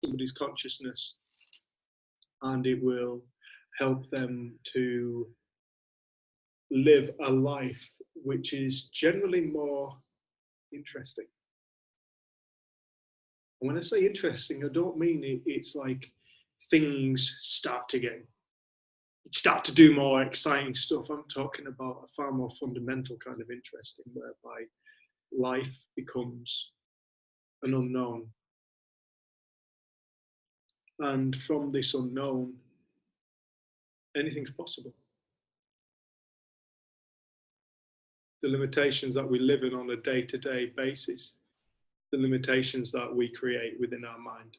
somebody's consciousness, and it will help them to live a life which is generally more interesting. And when I say interesting, I don't mean it's like things start to do more exciting stuff. I'm talking about a far more fundamental kind of interesting, whereby life becomes an unknown. And from this unknown, anything's possible. The limitations that we live in on a day-to-day basis, the limitations that we create within our mind,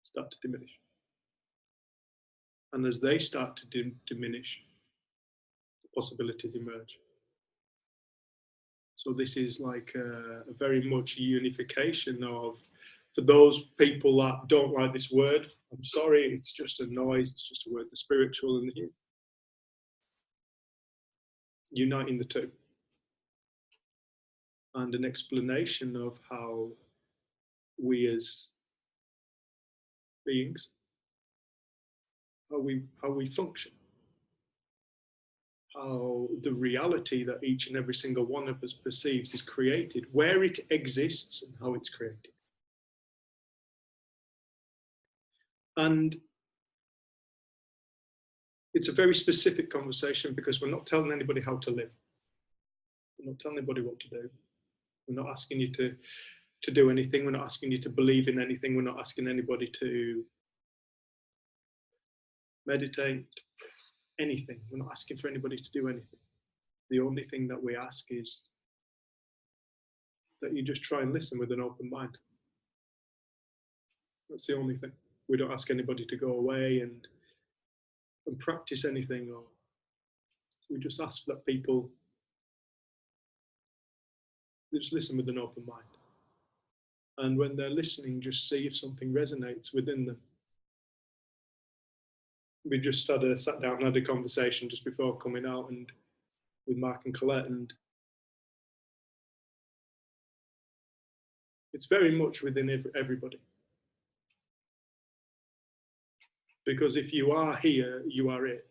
start to diminish. And as they start to diminish, the possibilities emerge. So this is like a very much unification of, for those people that don't like this word, I'm sorry, it's just a noise, it's just a word, the spiritual and the human. Uniting the two. And an explanation of how we as beings, how we function, how the reality that each and every single one of us perceives is created, where it exists and how it's created. And it's a very specific conversation because we're not telling anybody how to live. We're not telling anybody what to do. We're not asking you to do anything. We're not asking you to believe in anything. We're not asking anybody to meditate, anything. We're not asking for anybody to do anything. The only thing that we ask is that you just try and listen with an open mind. That's the only thing. We don't ask anybody to go away and practice anything, or we just ask that people just listen with an open mind. And when they're listening, just see if something resonates within them. We just sat down and had a conversation just before coming out and with Mark and Colette, and it's very much within everybody. Because if you are here, you are it.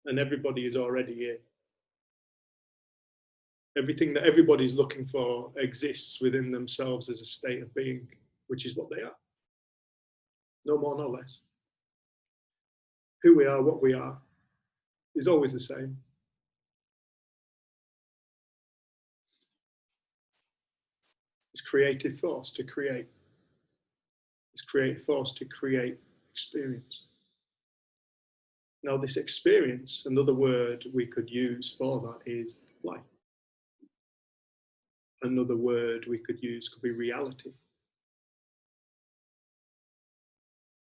And everybody is already it. Everything that everybody's looking for exists within themselves as a state of being, which is what they are. No more, no less. Who we are, what we are, is always the same. It's creative force to create. It's creative force to create experience. Now, this experience, another word we could use for that is life. Another word we could use could be reality.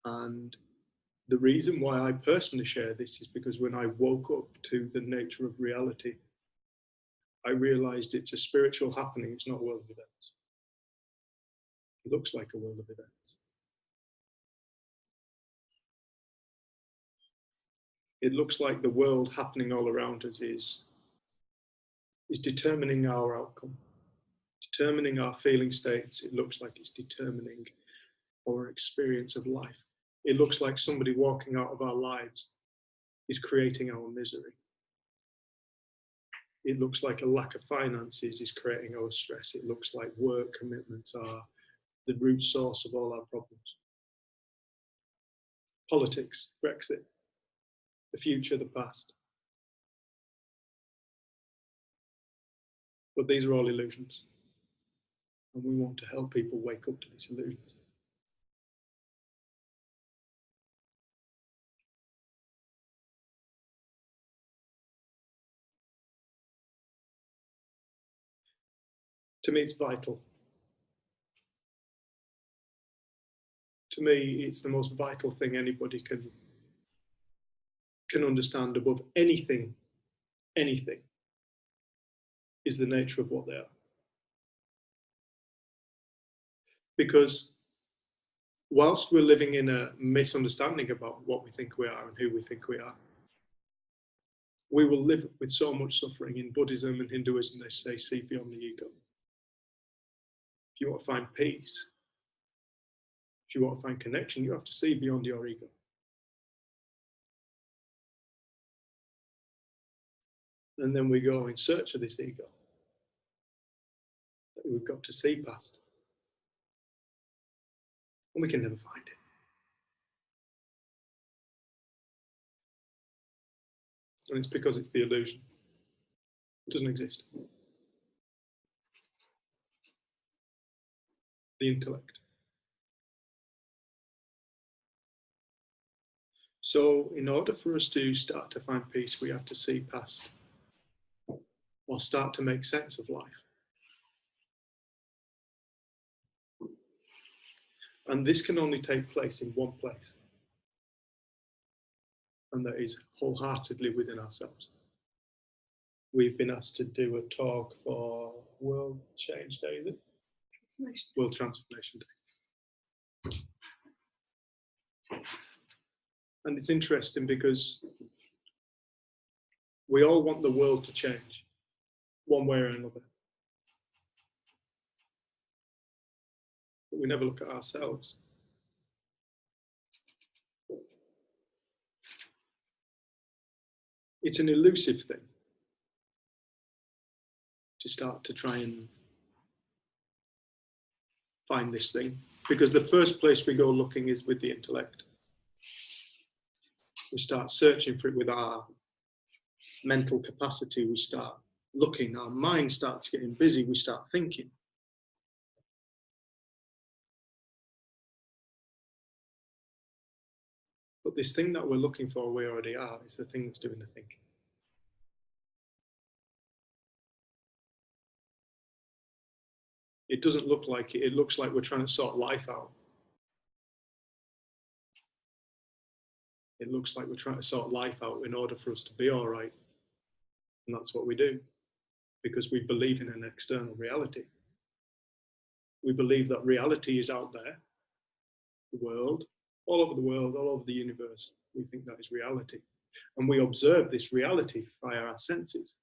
And the reason why I personally share this is because when I woke up to the nature of reality, I realized it's a spiritual happening, it's not a world of events. It looks like a world of events. It looks like the world happening all around us is determining our outcome, determining our feeling states. It looks like it's determining our experience of life. It looks like somebody walking out of our lives is creating our misery. It looks like a lack of finances is creating our stress. It looks like work commitments are the root source of all our problems. Politics, Brexit, the future, the past. But these are all illusions. And we want to help people wake up to these illusions. To me, it's vital. To me, it's the most vital thing anybody can understand above anything, is the nature of what they are. Because whilst we're living in a misunderstanding about what we think we are and who we think we are, we will live with so much suffering. In Buddhism and Hinduism, they say, see beyond the ego. If you want to find peace, if you want to find connection, you have to see beyond your ego. And then we go in search of this ego that we've got to see past. And we can never find it. And it's because it's the illusion. It doesn't exist. The intellect. So in order for us to start to find peace, we have to see past or start to make sense of life. And this can only take place in one place. And that is wholeheartedly within ourselves. We've been asked to do a talk for World Change Day, is it? World Transformation Day. And it's interesting because we all want the world to change, one way or another. But we never look at ourselves. It's an elusive thing to start to try and find this thing, because the first place we go looking is with the intellect. We start searching for it with our mental capacity. We start looking, our mind starts getting busy, we start thinking. But this thing that we're looking for, we already are, is the thing that's doing the thinking. It doesn't look like it. It looks like we're trying to sort life out. It looks like we're trying to sort life out in order for us to be all right. And that's what we do, because we believe in an external reality. We believe that reality is out there, the world, all over the world, all over the universe. We think that is reality. And we observe this reality via our senses.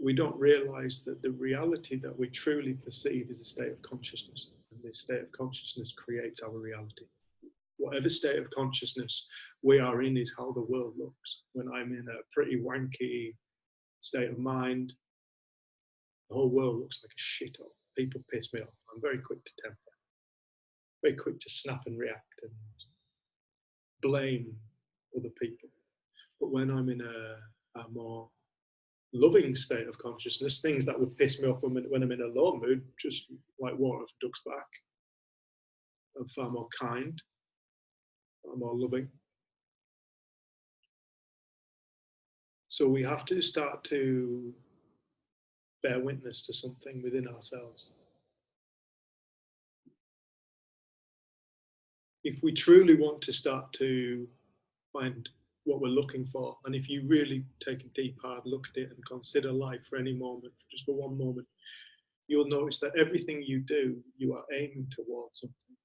We don't realize that the reality that we truly perceive is a state of consciousness. And this state of consciousness creates our reality. Whatever state of consciousness we are in is how the world looks. When I'm in a pretty wanky state of mind, the whole world looks like a shithole. People piss me off. I'm very quick to temper, very quick to snap and react and blame other people. But when I'm in a more loving state of consciousness, things that would piss me off when I'm in a low mood, just like water off a duck's back. I'm far more kind, far more loving. So we have to start to bear witness to something within ourselves. If we truly want to start to find what we're looking for, and if you really take a deep hard look at it and consider life for any moment, just for one moment, you'll notice that everything you do, you are aiming towards something.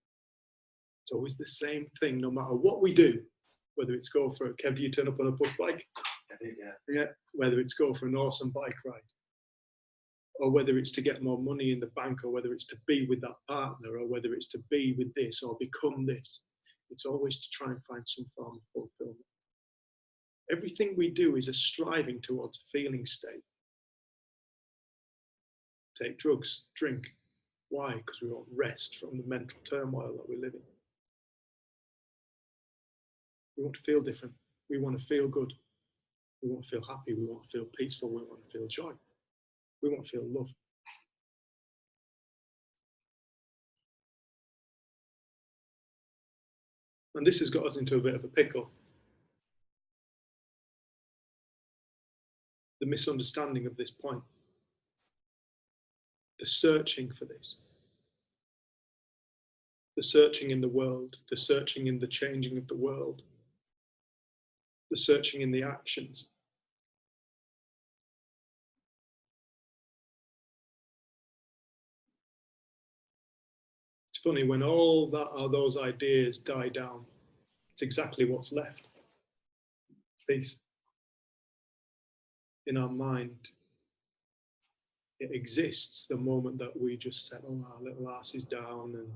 It's always the same thing, no matter what we do, whether it's go for a, Kev, do you turn up on a push bike? I think, yeah. Yeah. Whether it's go for an awesome bike ride, or whether it's to get more money in the bank, or whether it's to be with that partner, or whether it's to be with this or become this. It's always to try and find some form of fulfillment. Everything we do is a striving towards a feeling state. Take drugs, drink. Why? Because we want rest from the mental turmoil that we live in. We want to feel different. We want to feel good. We want to feel happy. We want to feel peaceful. We want to feel joy. We want to feel love. And this has got us into a bit of a pickle. The misunderstanding of this point. The searching for this. The searching in the world. The searching in the changing of the world. The searching in the actions. It's funny, when all those ideas die down, it's exactly what's left. Peace in our mind, It exists the moment that we just settle our little asses down and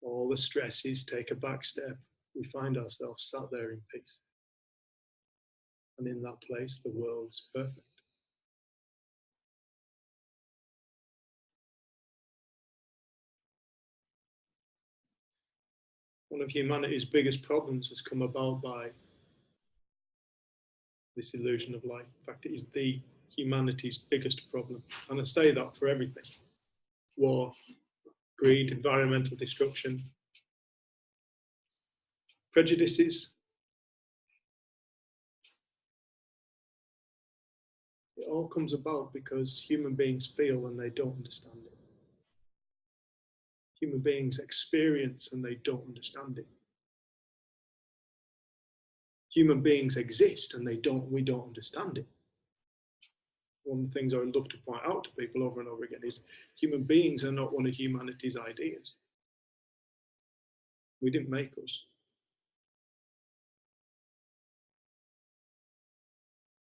all the stresses take a back step. We find ourselves sat there in peace. And in that place, the world's perfect. One of humanity's biggest problems has come about by this illusion of life. In fact, it is humanity's biggest problem. And I say that for everything. War, greed, environmental destruction, prejudices. It all comes about because human beings feel and they don't understand it. Human beings experience and they don't understand it. Human beings exist and we don't understand it. One of the things I would love to point out to people over and over again is human beings are not one of humanity's ideas. We didn't make us.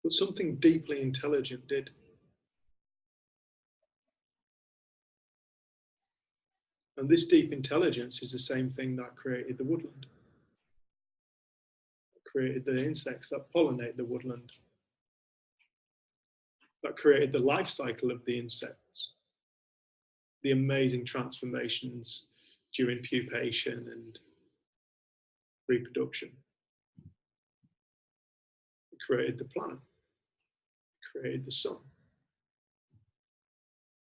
But something deeply intelligent did. And this deep intelligence is the same thing that created the woodland. That created the insects that pollinate the woodland. That created the life cycle of the insects. The amazing transformations during pupation and reproduction. It created the planet. It created the sun.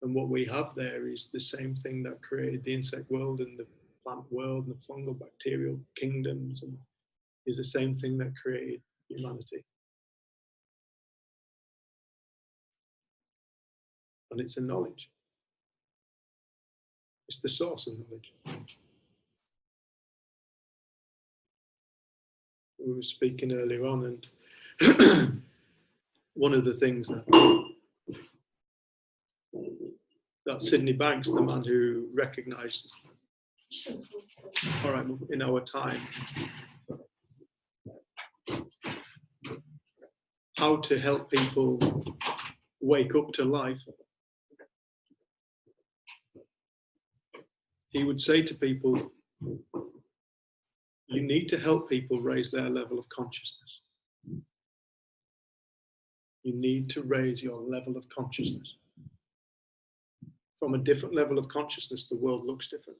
And what we have there is the same thing that created the insect world and the plant world and the fungal bacterial kingdoms, and is the same thing that created humanity. And it's a knowledge. It's the source of knowledge. We were speaking earlier on, and one of the things that Sidney Banks, the man who recognised, all right, in our time, how to help people wake up to life. He would say to people, you need to help people raise their level of consciousness. You need to raise your level of consciousness. From a different level of consciousness, the world looks different.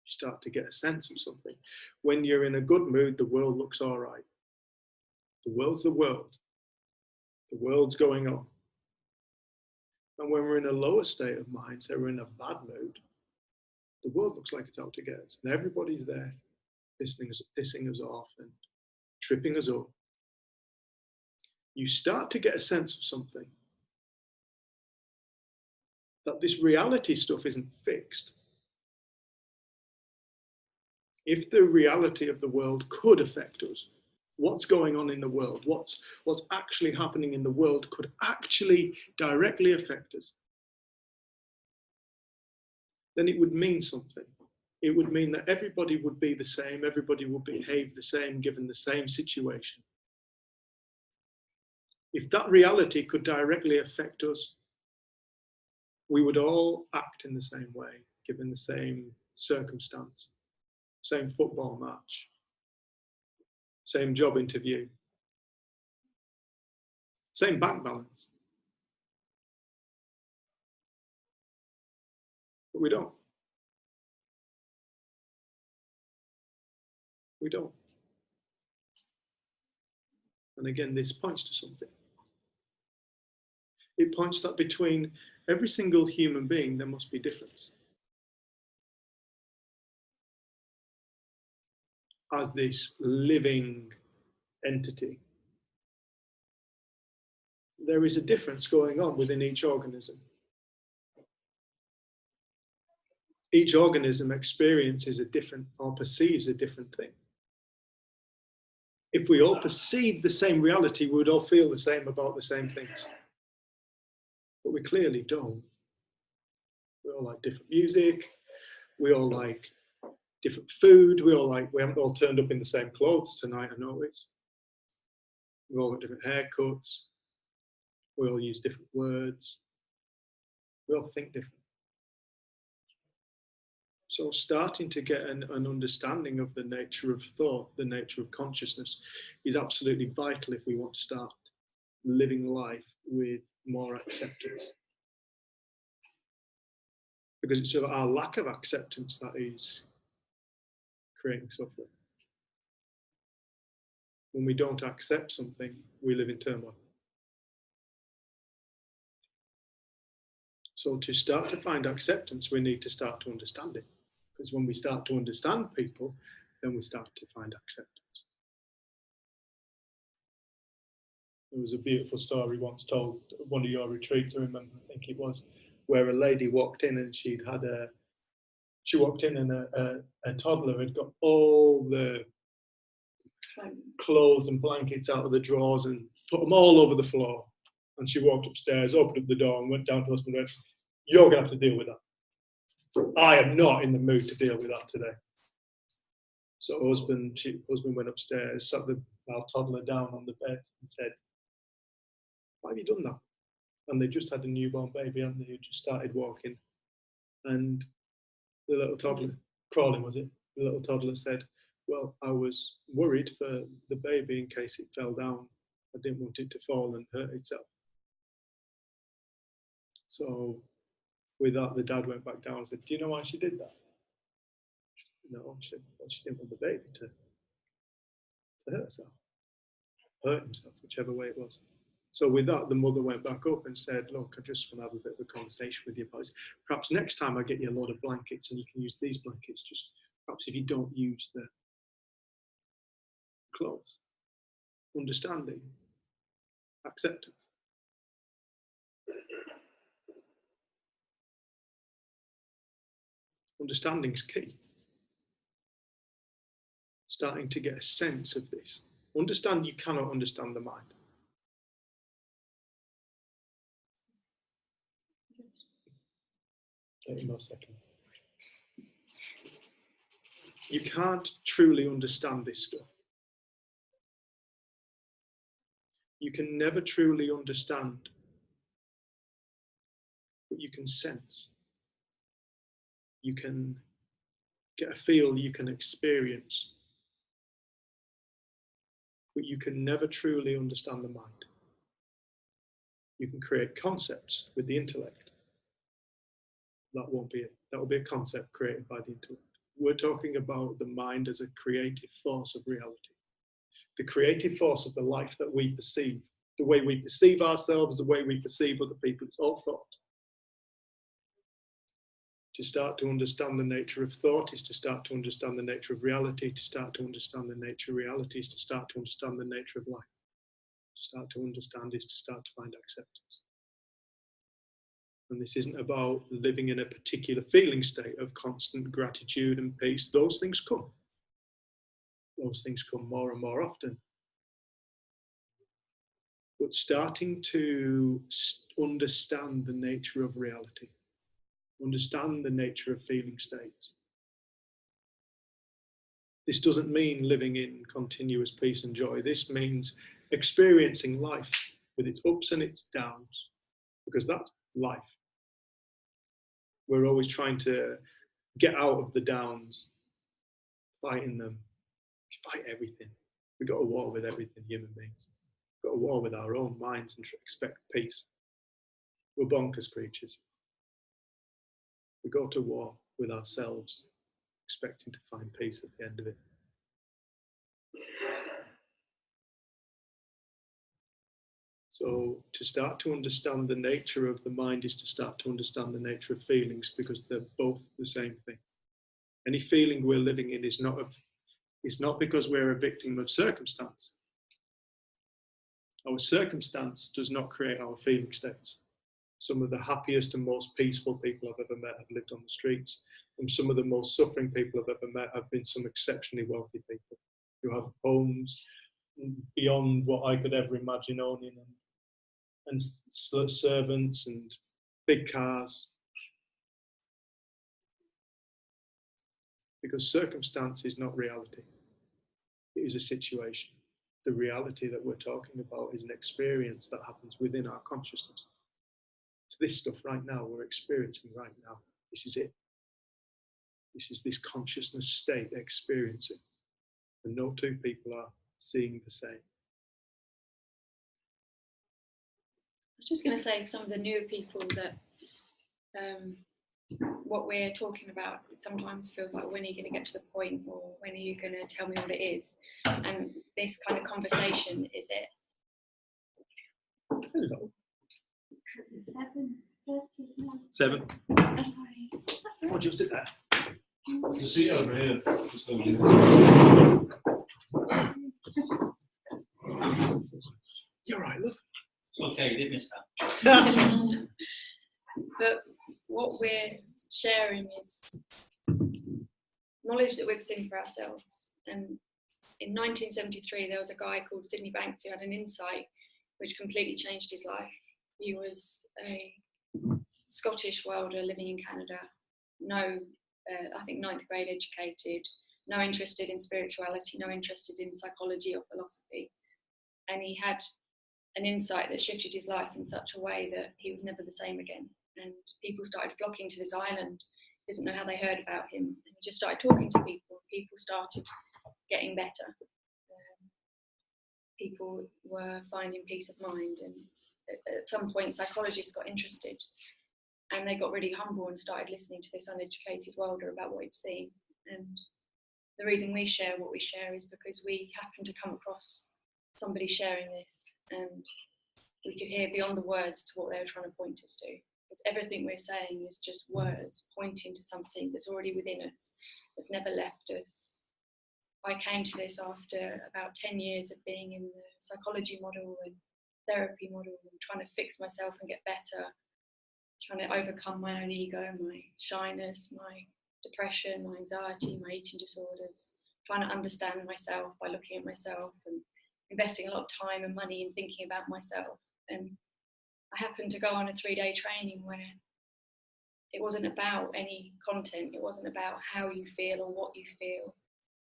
You start to get a sense of something. When you're in a good mood, the world looks all right. The world's the world. The world's going on. And when we're in a lower state of mind, say we're in a bad mood, the world looks like it's out to get us. And everybody's there pissing us off and tripping us up. You start to get a sense of something. That this reality stuff isn't fixed. If the reality of the world could affect us, what's going on in the world, what's actually happening in the world could actually directly affect us, then it would mean something. It would mean that everybody would be the same, everybody would behave the same given the same situation. If that reality could directly affect us, we would all act in the same way, given the same circumstance, same football match, same job interview, same bank balance. But we don't. We don't. And again, this points to something. It points that between every single human being, there must be difference. As this living entity, there is a difference going on within each organism. Each organism experiences a different or perceives a different thing. If we all perceive the same reality, we would all feel the same about the same things. But we clearly don't. We all like different music. We all like different food. We haven't all turned up in the same clothes tonight, I notice. We all got different haircuts. We all use different words. We all think different. So starting to get an understanding of the nature of thought, the nature of consciousness, is absolutely vital if we want to start living life with more acceptance. Because it's our lack of acceptance that is creating suffering. When we don't accept something, we live in turmoil. So to start to find acceptance, we need to start to understand it. Because when we start to understand people, then we start to find acceptance. There was a beautiful story once told at one of your retreats, I remember, I think it was, where a lady walked in and she walked in and a toddler had got all the clothes and blankets out of the drawers and put them all over the floor. And she walked upstairs, opened up the door and went down to her husband and went, "You're going to have to deal with that. I am not in the mood to deal with that today." So husband went upstairs, sat our toddler down on the bed and said, "Why have you done that?" And they just had a newborn baby and they just started walking. And the little toddler, crawling was it? The little toddler said, "Well, I was worried for the baby in case it fell down. I didn't want it to fall and hurt itself." So with that, the dad went back down and said, "Do you know why she did that?" No, she didn't want the baby to hurt herself, hurt himself, whichever way it was. So with that, the mother went back up and said, "Look, I just want to have a bit of a conversation with you about this. Perhaps next time I get you a load of blankets and you can use these blankets, just perhaps if you don't use the clothes." Understanding, acceptance. Understanding is key. Starting to get a sense of this. Understand you cannot understand the mind. 30 more seconds. You can't truly understand this stuff. You can never truly understand, but you can sense. You can get a feel, you can experience, but you can never truly understand the mind. You can create concepts with the intellect. That won't be it. That will be a concept created by the intellect. We're talking about the mind as a creative force of reality. The creative force of the life that we perceive, the way we perceive ourselves, the way we perceive other people, it's all thought. To start to understand the nature of thought is to start to understand the nature of reality. To start to understand the nature of reality is to start to understand the nature of life. To start to understand is to start to find acceptance. And this isn't about living in a particular feeling state of constant gratitude and peace. Those things come. Those things come more and more often. But starting to understand the nature of reality, understand the nature of feeling states. This doesn't mean living in continuous peace and joy. This means experiencing life with its ups and its downs, because that's life. We're always trying to get out of the downs, fighting them. We fight everything. We go to war with everything, human beings. We go to war with our own minds and expect peace. We're bonkers creatures. We go to war with ourselves, expecting to find peace at the end of it. So to start to understand the nature of the mind is to start to understand the nature of feelings, because they're both the same thing. Any feeling we're living in is not because we're a victim of circumstance. Our circumstance does not create our feeling states. Some of the happiest and most peaceful people I've ever met have lived on the streets, and some of the most suffering people I've ever met have been some exceptionally wealthy people who have homes beyond what I could ever imagine owning, and servants and big cars. Because circumstance is not reality. It is a situation. The reality that we're talking about is an experience that happens within our consciousness. It's this stuff right now we're experiencing right now. This is it. This is this consciousness state experiencing. And no two people are seeing the same. I was just going to say, for some of the newer people, that what we're talking about sometimes feels like, when are you going to get to the point, or when are you going to tell me what it is? And this kind of conversation is it. Hello. 7:30. 7. That's right. That's right. Oh, do you sit there? You see it over here. You're right, love. Okay, you did miss that. But what we're sharing is knowledge that we've seen for ourselves. And in 1973, there was a guy called Sidney Banks who had an insight which completely changed his life. He was a Scottish welder living in Canada, I think 9th grade educated, no interested in spirituality, no interested in psychology or philosophy. And he had an insight that shifted his life in such a way that he was never the same again. And people started flocking to this island. He doesn't know how they heard about him. And he just started talking to people. People started getting better. People were finding peace of mind. And at some point, psychologists got interested. And they got really humble and started listening to this uneducated welder about what he'd seen. And the reason we share what we share is because we happened to come across somebody sharing this, and we could hear beyond the words to what they were trying to point us to. Because everything we're saying is just words pointing to something that's already within us, that's never left us. I came to this after about 10 years of being in the psychology model and therapy model and trying to fix myself and get better, trying to overcome my own ego, my shyness, my depression, my anxiety, my eating disorders, trying to understand myself by looking at myself and investing a lot of time and money in thinking about myself. And I happened to go on a 3-day training where it wasn't about any content, it wasn't about how you feel or what you feel.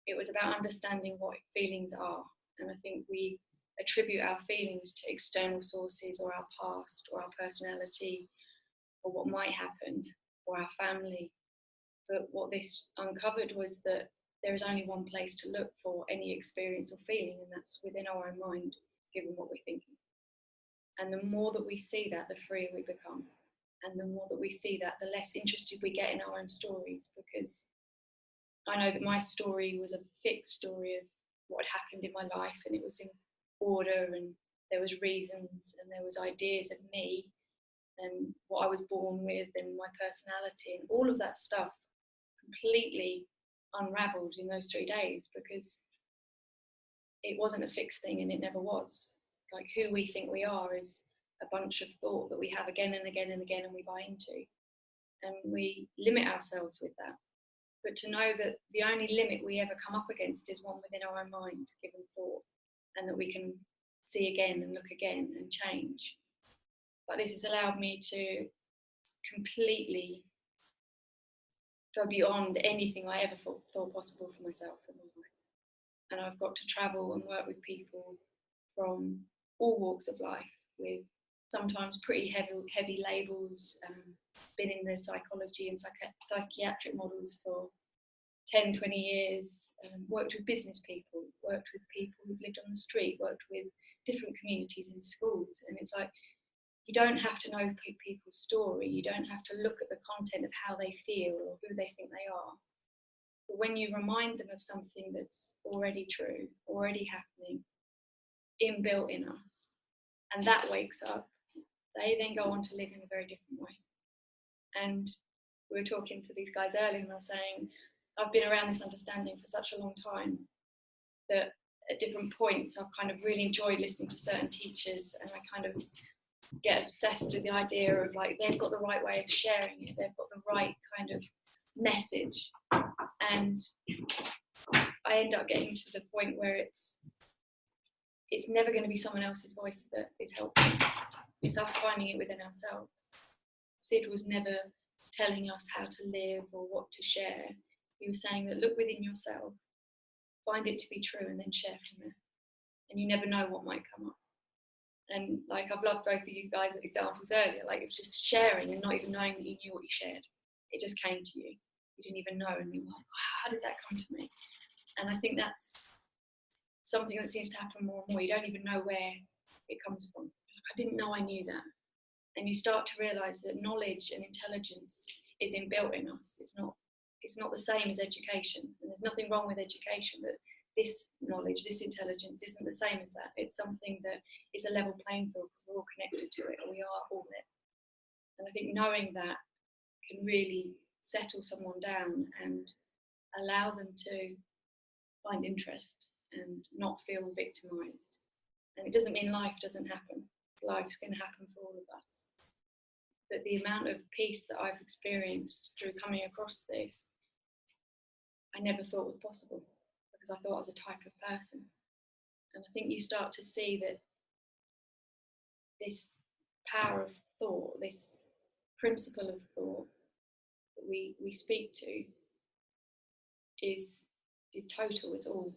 It was about understanding what feelings are. And I think we attribute our feelings to external sources, or our past, or our personality, or what might happen, or our family. But what this uncovered was that there is only one place to look for any experience or feeling, and that's within our own mind, given what we're thinking. And the more that we see that, the freer we become. And the more that we see that, the less interested we get in our own stories, because I know that my story was a fixed story of what had happened in my life, and it was in order, and there was reasons, and there was ideas of me and what I was born with and my personality, and all of that stuff completely unraveled in those 3 days, because it wasn't a fixed thing, and it never was. Like, who we think we are is a bunch of thought that we have again and again and again, and we buy into, and we limit ourselves with that. But to know that the only limit we ever come up against is one within our own mind, given thought, and that we can see again and look again and change. Like, this has allowed me to completely go beyond anything I ever thought possible for myself in my life. And I've got to travel and work with people from all walks of life, with sometimes pretty heavy labels, been in the psychology and psychiatric models for 10, 20 years, worked with business people, worked with people who've lived on the street, worked with different communities in schools. And it's like, you don't have to know people's story, you don't have to look at the content of how they feel or who they think they are. But when you remind them of something that's already true, already happening, inbuilt in us, and that wakes up, they then go on to live in a very different way. And we were talking to these guys earlier, and I was saying, I've been around this understanding for such a long time that at different points I've kind of really enjoyed listening to certain teachers, and I kind of get obsessed with the idea of, like, they've got the right way of sharing it, they've got the right kind of message, and I end up getting to the point where it's never going to be someone else's voice that is helping. It's us finding it within ourselves. Sid was never telling us how to live or what to share. He was saying that look within yourself, find it to be true, and then share from there. And you never know what might come up. And like, I've loved both of you guys' examples earlier. Like, it was just sharing and not even knowing that you knew what you shared. It just came to you. You didn't even know, and you were like, wow, how did that come to me? And I think that's something that seems to happen more and more. You don't even know where it comes from. I didn't know I knew that. And you start to realize that knowledge and intelligence is inbuilt in us. It's not the same as education, and there's nothing wrong with education, but this knowledge, this intelligence isn't the same as that. It's something that is a level playing field because we're all connected to it, and we are all it. And I think knowing that can really settle someone down and allow them to find interest and not feel victimized. And it doesn't mean life doesn't happen. Life's going to happen for all of us. But the amount of peace that I've experienced through coming across this, I never thought was possible, because I thought I was a type of person. And I think you start to see that this power of thought, this principle of thought that we speak to is total, it's all.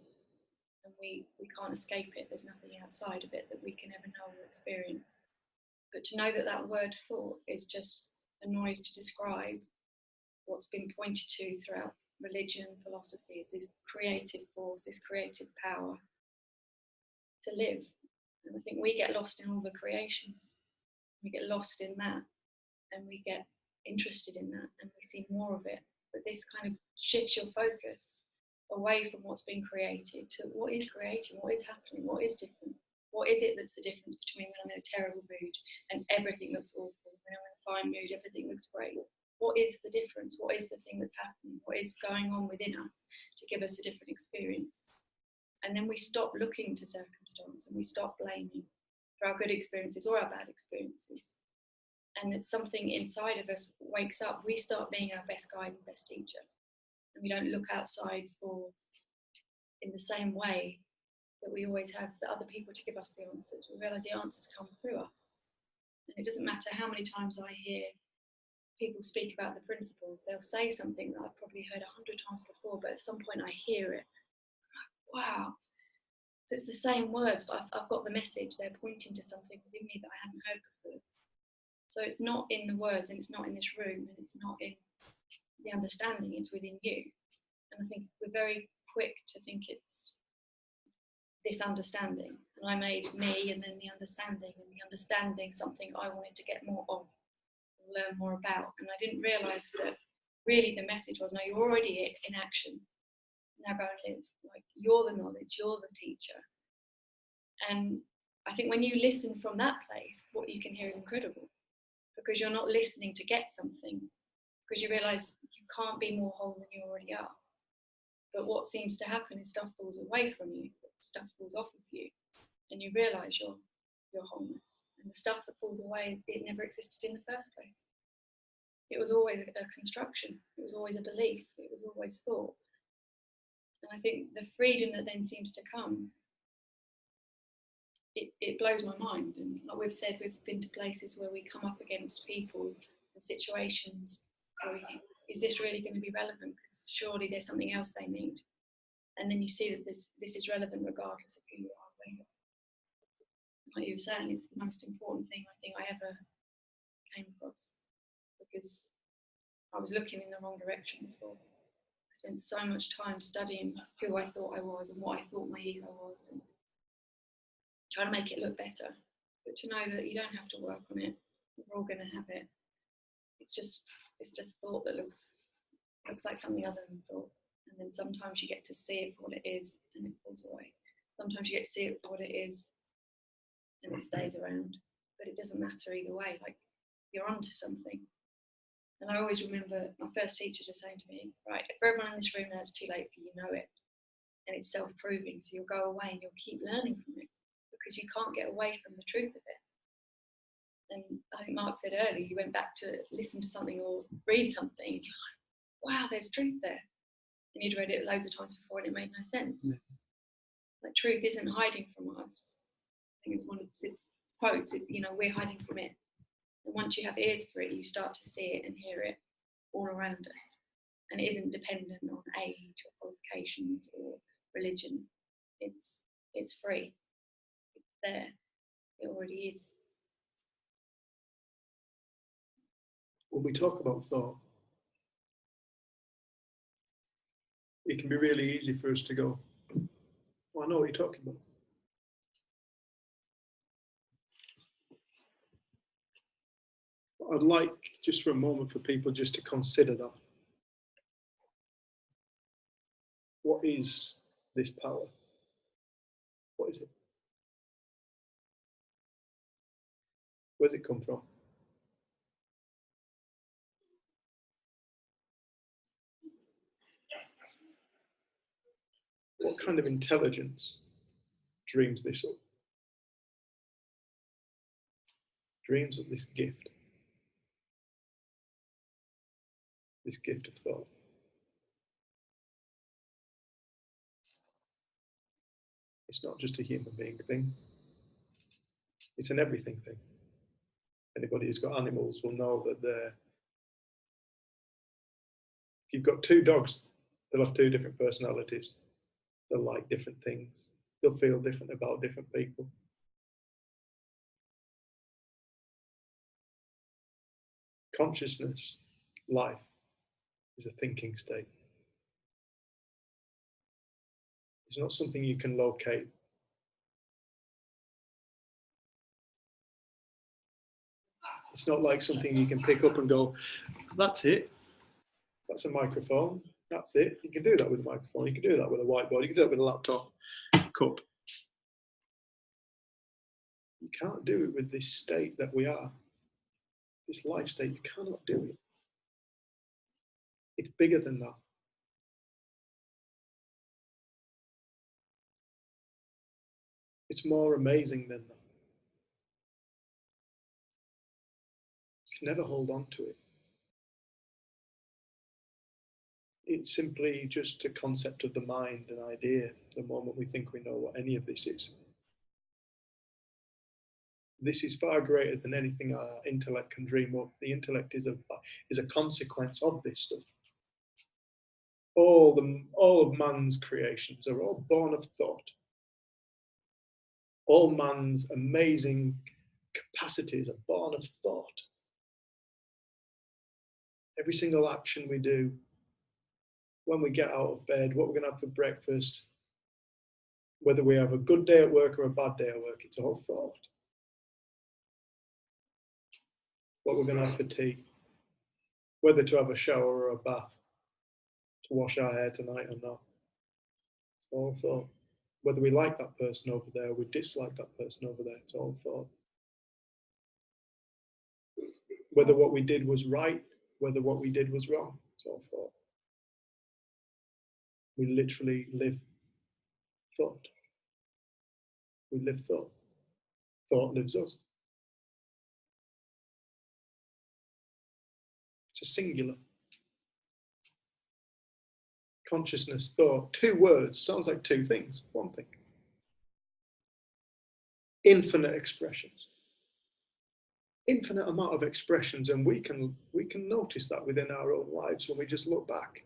And we can't escape it. There's nothing outside of it that we can ever know or experience. But to know that that word thought is just a noise to describe what's been pointed to throughout religion, philosophy, is this creative force, this creative power to live. And I think we get lost in all the creations. We get lost in that, and we get interested in that, and we see more of it. But this kind of shifts your focus away from what's been created to what is creating, what is happening, what is different. What is it that's the difference between when I'm in a terrible mood and everything looks awful, when I'm in a fine mood, everything looks great? What is the difference? What is the thing that's happening? What is going on within us to give us a different experience? And then we stop looking to circumstance, and we stop blaming for our good experiences or our bad experiences. And it's something inside of us wakes up. We start being our best guide and best teacher. And we don't look outside for, in the same way that we always have the other people to give us the answers. We realise the answers come through us. And it doesn't matter how many times I hear people speak about the principles, they'll say something that I've probably heard 100 times before, but at some point I hear it. Wow. So it's the same words, but I've got the message. They're pointing to something within me that I hadn't heard before. So it's not in the words, and it's not in this room, and it's not in the understanding, it's within you. And I think we're very quick to think it's this understanding, and I made me and then the understanding something I wanted to get more of, learn more about. And I didn't realise that really the message was, no, you're already in action, now go and live. Like, you're the knowledge, you're the teacher. And I think when you listen from that place, what you can hear is incredible, because you're not listening to get something, because you realise you can't be more whole than you already are. But what seems to happen is stuff falls away from you, stuff falls off of you, and you realise your wholeness. And the stuff that falls away, it never existed in the first place. It was always a construction, it was always a belief, it was always thought. And I think the freedom that then seems to come, it blows my mind. And like we've said, we've been to places where we come up against people and situations where we think, is this really going to be relevant? Because surely there's something else they need. And then you see that this is relevant regardless of who you are, where you are. Like you were saying, it's the most important thing I think I ever came across, because I was looking in the wrong direction before. I spent so much time studying who I thought I was and what I thought my ego was, and trying to make it look better. But to know that you don't have to work on it, we're all going to have it. It's just thought that looks like something other than thought. And then sometimes you get to see it for what it is, and it falls away. Sometimes you get to see it for what it is, and it stays around. But it doesn't matter either way. Like, you're onto something. And I always remember my first teacher just saying to me, right, if everyone in this room knows it's too late for you, know it. And it's self-proving, so you'll go away and you'll keep learning from it, because you can't get away from the truth of it. And I think Mark said earlier, you went back to listen to something or read something, and you're like, wow, there's truth there. And you'd read it loads of times before and it made no sense. Yeah. Like, truth isn't hiding from us. I think it's one of its quotes, is, you know, we're hiding from it. And once you have ears for it, you start to see it and hear it all around us. And it isn't dependent on age or qualifications or religion. It's free. It's there. It already is. When we talk about thought, it can be really easy for us to go, well, I know what you're talking about. I'd like just for a moment for people just to consider that. What is this power? What is it? Where's it come from? What kind of intelligence dreams this up? Dreams of this gift of thought. It's not just a human being thing, it's an everything thing. Anybody who's got animals will know that if you've got two dogs, they'll have two different personalities. They'll like different things. They'll feel different about different people. Consciousness, life, is a thinking state. It's not something you can locate. It's not like something you can pick up and go, that's it. That's a microphone. That's it. You can do that with a microphone. You can do that with a whiteboard. You can do that with a laptop cup. You can't do it with this state that we are. This life state, you cannot do it. It's bigger than that. It's more amazing than that. You can never hold on to it. It's simply just a concept of the mind, an idea, the moment we think we know what any of this is. This is far greater than anything our intellect can dream up. The intellect is a consequence of this stuff. All of man's creations are all born of thought. All man's amazing capacities are born of thought. Every single action we do, when we get out of bed, what we're going to have for breakfast, whether we have a good day at work or a bad day at work, it's all thought. What we're going to have for tea, whether to have a shower or a bath, to wash our hair tonight or not, it's all thought. Whether we like that person over there, or we dislike that person over there, it's all thought. Whether what we did was right, whether what we did was wrong, it's all thought. We literally live thought. We live thought. Thought lives us. It's a singular. Consciousness, thought, two words, sounds like two things, one thing. Infinite expressions. Infinite amount of expressions, and we can notice that within our own lives when we just look back.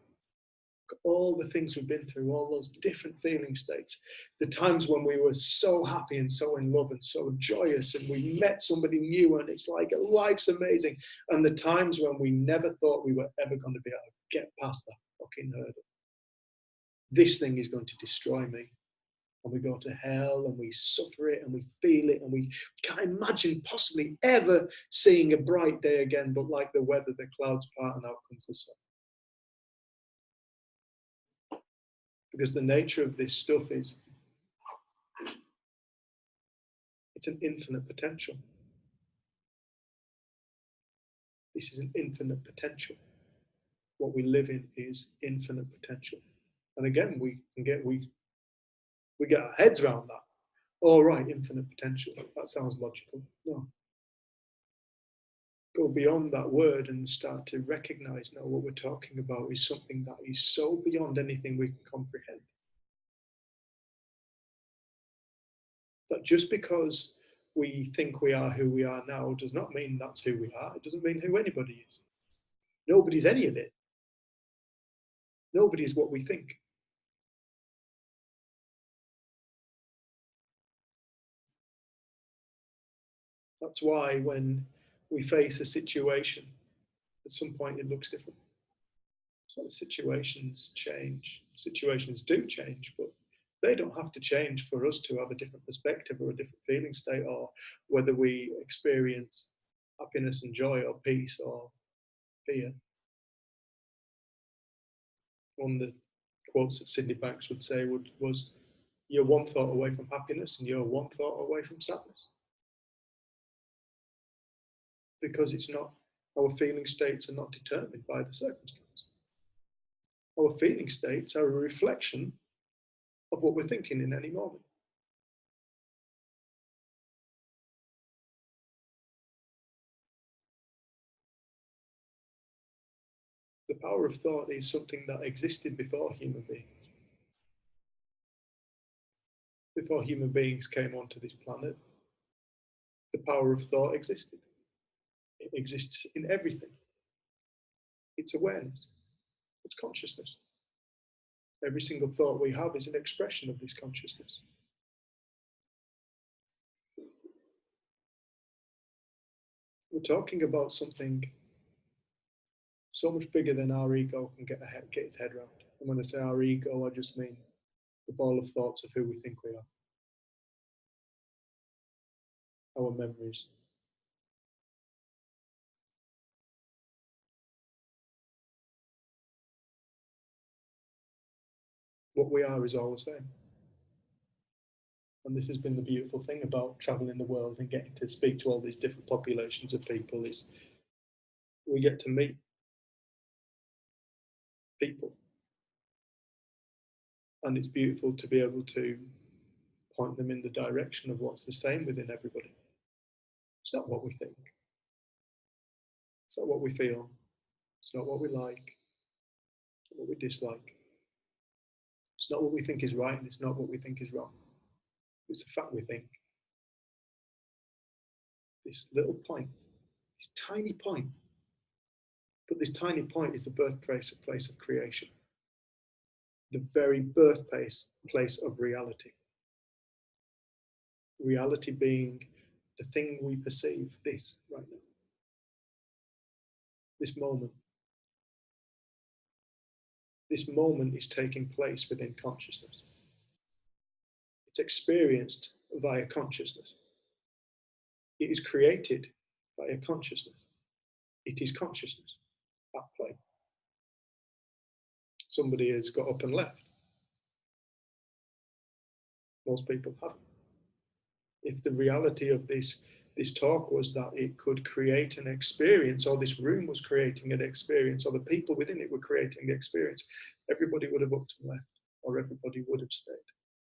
All the things we've been through, all those different feeling states, the times when we were so happy and so in love and so joyous and we met somebody new and it's like life's amazing, and the times when we never thought we were ever going to be able to get past that fucking hurdle. This thing is going to destroy me. And we go to hell and we suffer it and we feel it and we can't imagine possibly ever seeing a bright day again, but like the weather, the clouds part and out comes the sun. Because the nature of this stuff is, it's an infinite potential. This is an infinite potential. What we live in is infinite potential. And again, we get our heads around that. All right, infinite potential. That sounds logical. No. Go beyond that word and start to recognize now what we're talking about is something that is so beyond anything we can comprehend. That just because we think we are who we are now does not mean that's who we are. It doesn't mean who anybody is. Nobody's any of it. Nobody is what we think. That's why when we face a situation, at some point it looks different. So the situations change. Situations do change, but they don't have to change for us to have a different perspective or a different feeling state, or whether we experience happiness and joy or peace or fear. One of the quotes that Sidney Banks would say was, "You're one thought away from happiness and you're one thought away from sadness." Because it's not, our feeling states are not determined by the circumstance. Our feeling states are a reflection of what we're thinking in any moment. The power of thought is something that existed before human beings. Before human beings came onto this planet, the power of thought existed. It exists in everything. It's awareness. It's consciousness. Every single thought we have is an expression of this consciousness. We're talking about something so much bigger than our ego can get its head around. And when I say our ego, I just mean the ball of thoughts of who we think we are. Our memories. What we are is all the same. And this has been the beautiful thing about traveling the world and getting to speak to all these different populations of people, is we get to meet people. And it's beautiful to be able to point them in the direction of what's the same within everybody. It's not what we think. It's not what we feel. It's not what we like. It's not what we dislike. It's not what we think is right, and it's not what we think is wrong. It's the fact we think. This little point, this tiny point, but this tiny point is the birthplace of creation. The very birthplace of reality. Reality being the thing we perceive, this right now. This moment. This moment is taking place within consciousness. It's experienced via consciousness. It is created via consciousness. It is consciousness at play. Somebody has got up and left. Most people haven't. If the reality of this talk was that it could create an experience, or this room was creating an experience, or the people within it were creating the experience, everybody would have up and left, or everybody would have stayed.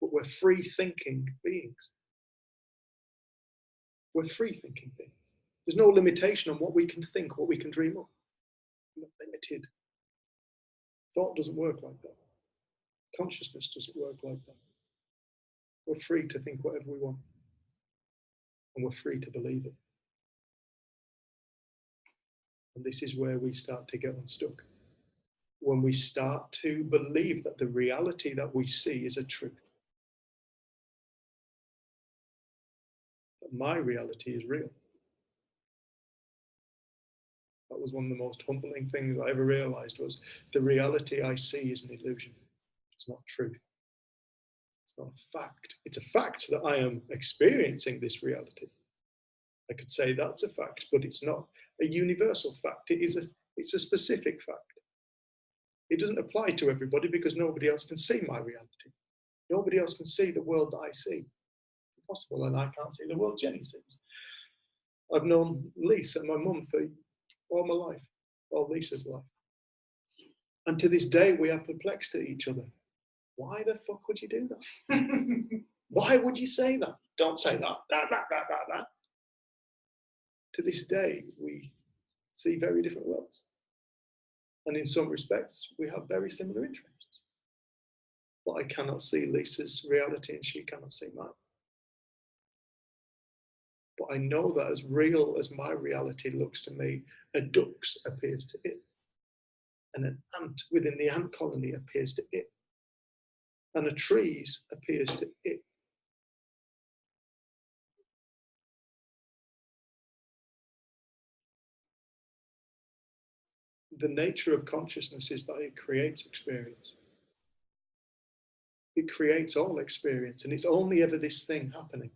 But we're free thinking beings. We're free thinking beings. There's no limitation on what we can think, what we can dream up. We're not limited. Thought doesn't work like that. Consciousness doesn't work like that. We're free to think whatever we want. And we're free to believe it. And this is where we start to get unstuck. When we start to believe that the reality that we see is a truth. That my reality is real. That was one of the most humbling things I ever realized, was the reality I see is an illusion. It's not truth. It's not a fact. It's a fact that I am experiencing this reality. I could say that's a fact, but it's not a universal fact. It's a specific fact. It doesn't apply to everybody because nobody else can see my reality. Nobody else can see the world that I see. It's impossible, and I can't see the world Jenny sees. I've known Lisa and my mum for all my life, all Lisa's life. And to this day, we are perplexed at each other. Why the fuck would you do that? Why would you say that? Don't say that. To this day, we see very different worlds. And in some respects, we have very similar interests. But I cannot see Lisa's reality and she cannot see mine. But I know that as real as my reality looks to me, a duck's appears to it. And an ant within the ant colony appears to it. And a tree's appears to it. the nature of consciousness is that it creates experience. It creates all experience, and it's only ever this thing happening.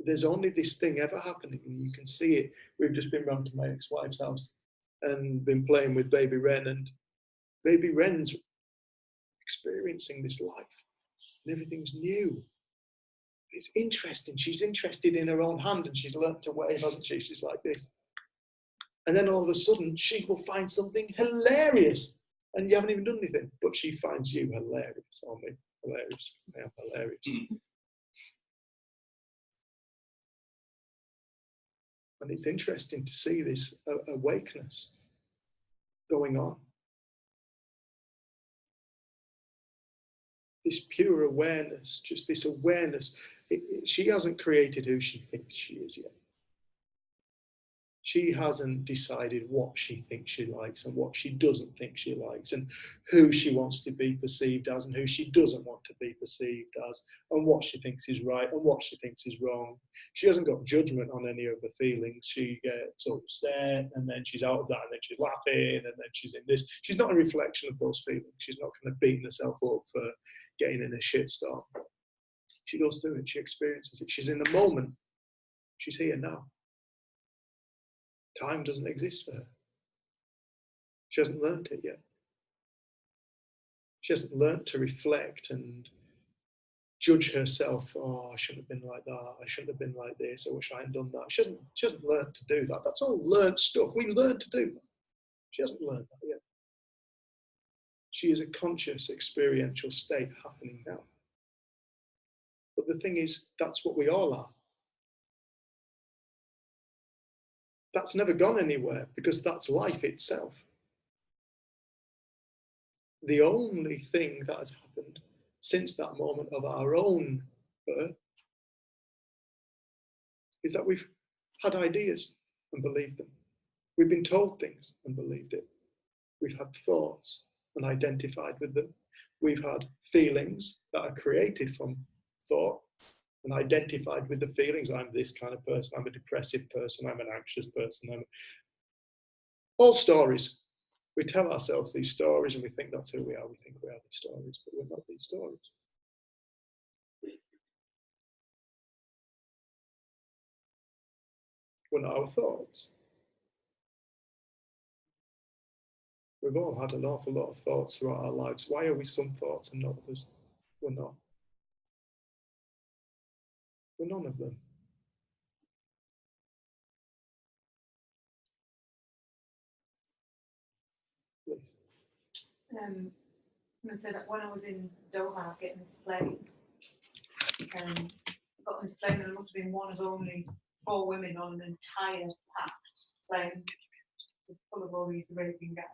There's only this thing ever happening, and you can see it. We've just been round to my ex-wife's house and been playing with baby Wren, and baby Wren's experiencing this life, and everything's new. It's interesting. She's interested in her own hand, and she's learnt to wave, hasn't she? She's like this. And then all of a sudden, she will find something hilarious, and you haven't even done anything, but she finds you hilarious, or me hilarious. I am hilarious. And it's interesting to see this awakeness going on. This pure awareness, just this awareness. She hasn't created who she thinks she is yet. She hasn't decided what she thinks she likes and what she doesn't think she likes, and who she wants to be perceived as and who she doesn't want to be perceived as, and what she thinks is right and what she thinks is wrong. She hasn't got judgment on any of the feelings. She gets upset, and then she's out of that, and then she's laughing, and then she's in this. She's not a reflection of those feelings. She's not kind of beating herself up for getting in a shitstorm. She goes through it. She experiences it. She's in the moment. She's here now. Time doesn't exist for her. She hasn't learnt it yet. She hasn't learnt to reflect and judge herself. Oh, I shouldn't have been like that. I shouldn't have been like this. I wish I hadn't done that. She hasn't learnt to do that. That's all learnt stuff. We learn to do that. She hasn't learned that yet. She is a conscious experiential state happening now. But the thing is, that's what we all are. That's never gone anywhere, because that's life itself. The only thing that has happened since that moment of our own birth is that we've had ideas and believed them. We've been told things and believed it. We've had thoughts and identified with them. We've had feelings that are created from thought and identified with the feelings. I'm this kind of person, I'm a depressive person, I'm an anxious person. All stories. We tell ourselves these stories and we think that's who we are. We think we are these stories, but we're not these stories. We're not our thoughts. We've all had an awful lot of thoughts throughout our lives. Why are we some thoughts and not others? We're not. We're none of them. Please. I'm going to say that when I was in Doha getting this plane, I got on this plane and there must have been one of only 4 women on an entire packed plane full of all these Arabian guys.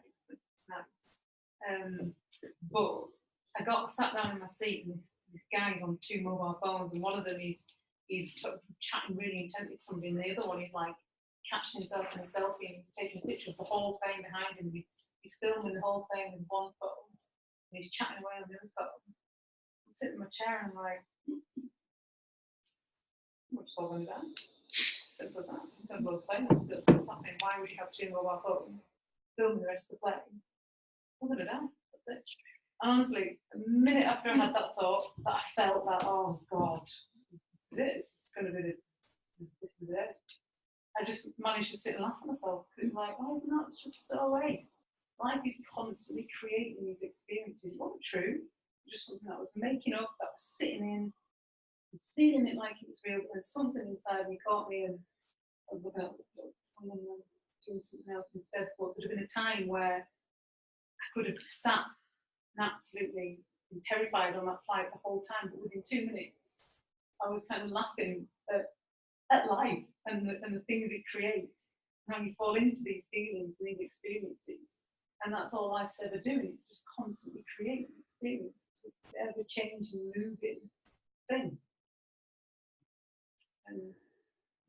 But I sat down in my seat, and this guy's on 2 mobile phones, and one of them he's chatting really intently to somebody, and the other one is like catching himself in a selfie, and he's taking a picture of the whole thing behind him. He's filming the whole thing with one phone, and he's chatting away on the other phone. I'm sitting in my chair and I'm like, what's all going down? Simple as that. He's going to blow the plane up. That's what's happening. Why would you have 2 mobile phones filming the rest of the plane? I'm going to die. That's it. And honestly, a minute after I had that thought, that I felt that, oh God, this is it. It's going to be this is it. I just managed to sit and laugh at myself, because it was like, why isn't that just so waste? Life is constantly creating these experiences. It wasn't true. Just something that I was making up, that I was sitting in, and feeling it like it was real, and something inside me caught me, and I was looking at someone doing something else instead. But there could have been a time where I could have sat and absolutely been terrified on that flight the whole time, but within 2 minutes, I was kind of laughing at life and the things it creates, and how you fall into these feelings and these experiences. And that's all life's ever doing. It's just constantly creating experience. It's an ever-changing, moving thing. And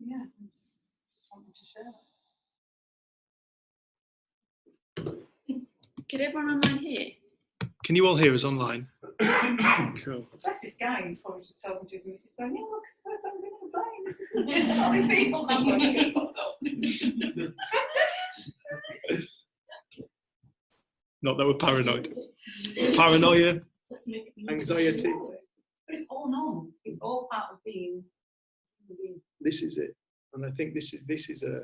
yeah, I just wanted to share that. Could everyone online hear? Can you all hear us online? Cool. That's this guy who's probably just talking to his missus going, yeah, look, it's the first time I've been on a plane. All these people. I'm going to get fucked up. Not that we're paranoid. Paranoia, Let's make it anxiety. But it's all normal. It's all part of being. This is it. And I think this is a,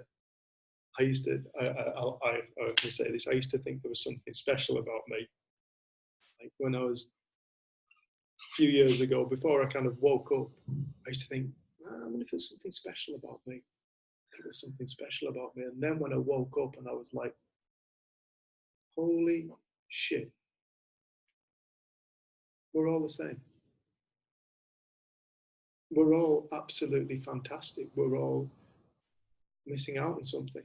I often say this, I used to think there was something special about me. Like when I was a few years ago, before I kind of woke up, I used to think, I wonder if there's something special about me. I think there's something special about me. And then when I woke up and I was like, holy shit, we're all the same. We're all absolutely fantastic. We're all missing out on something.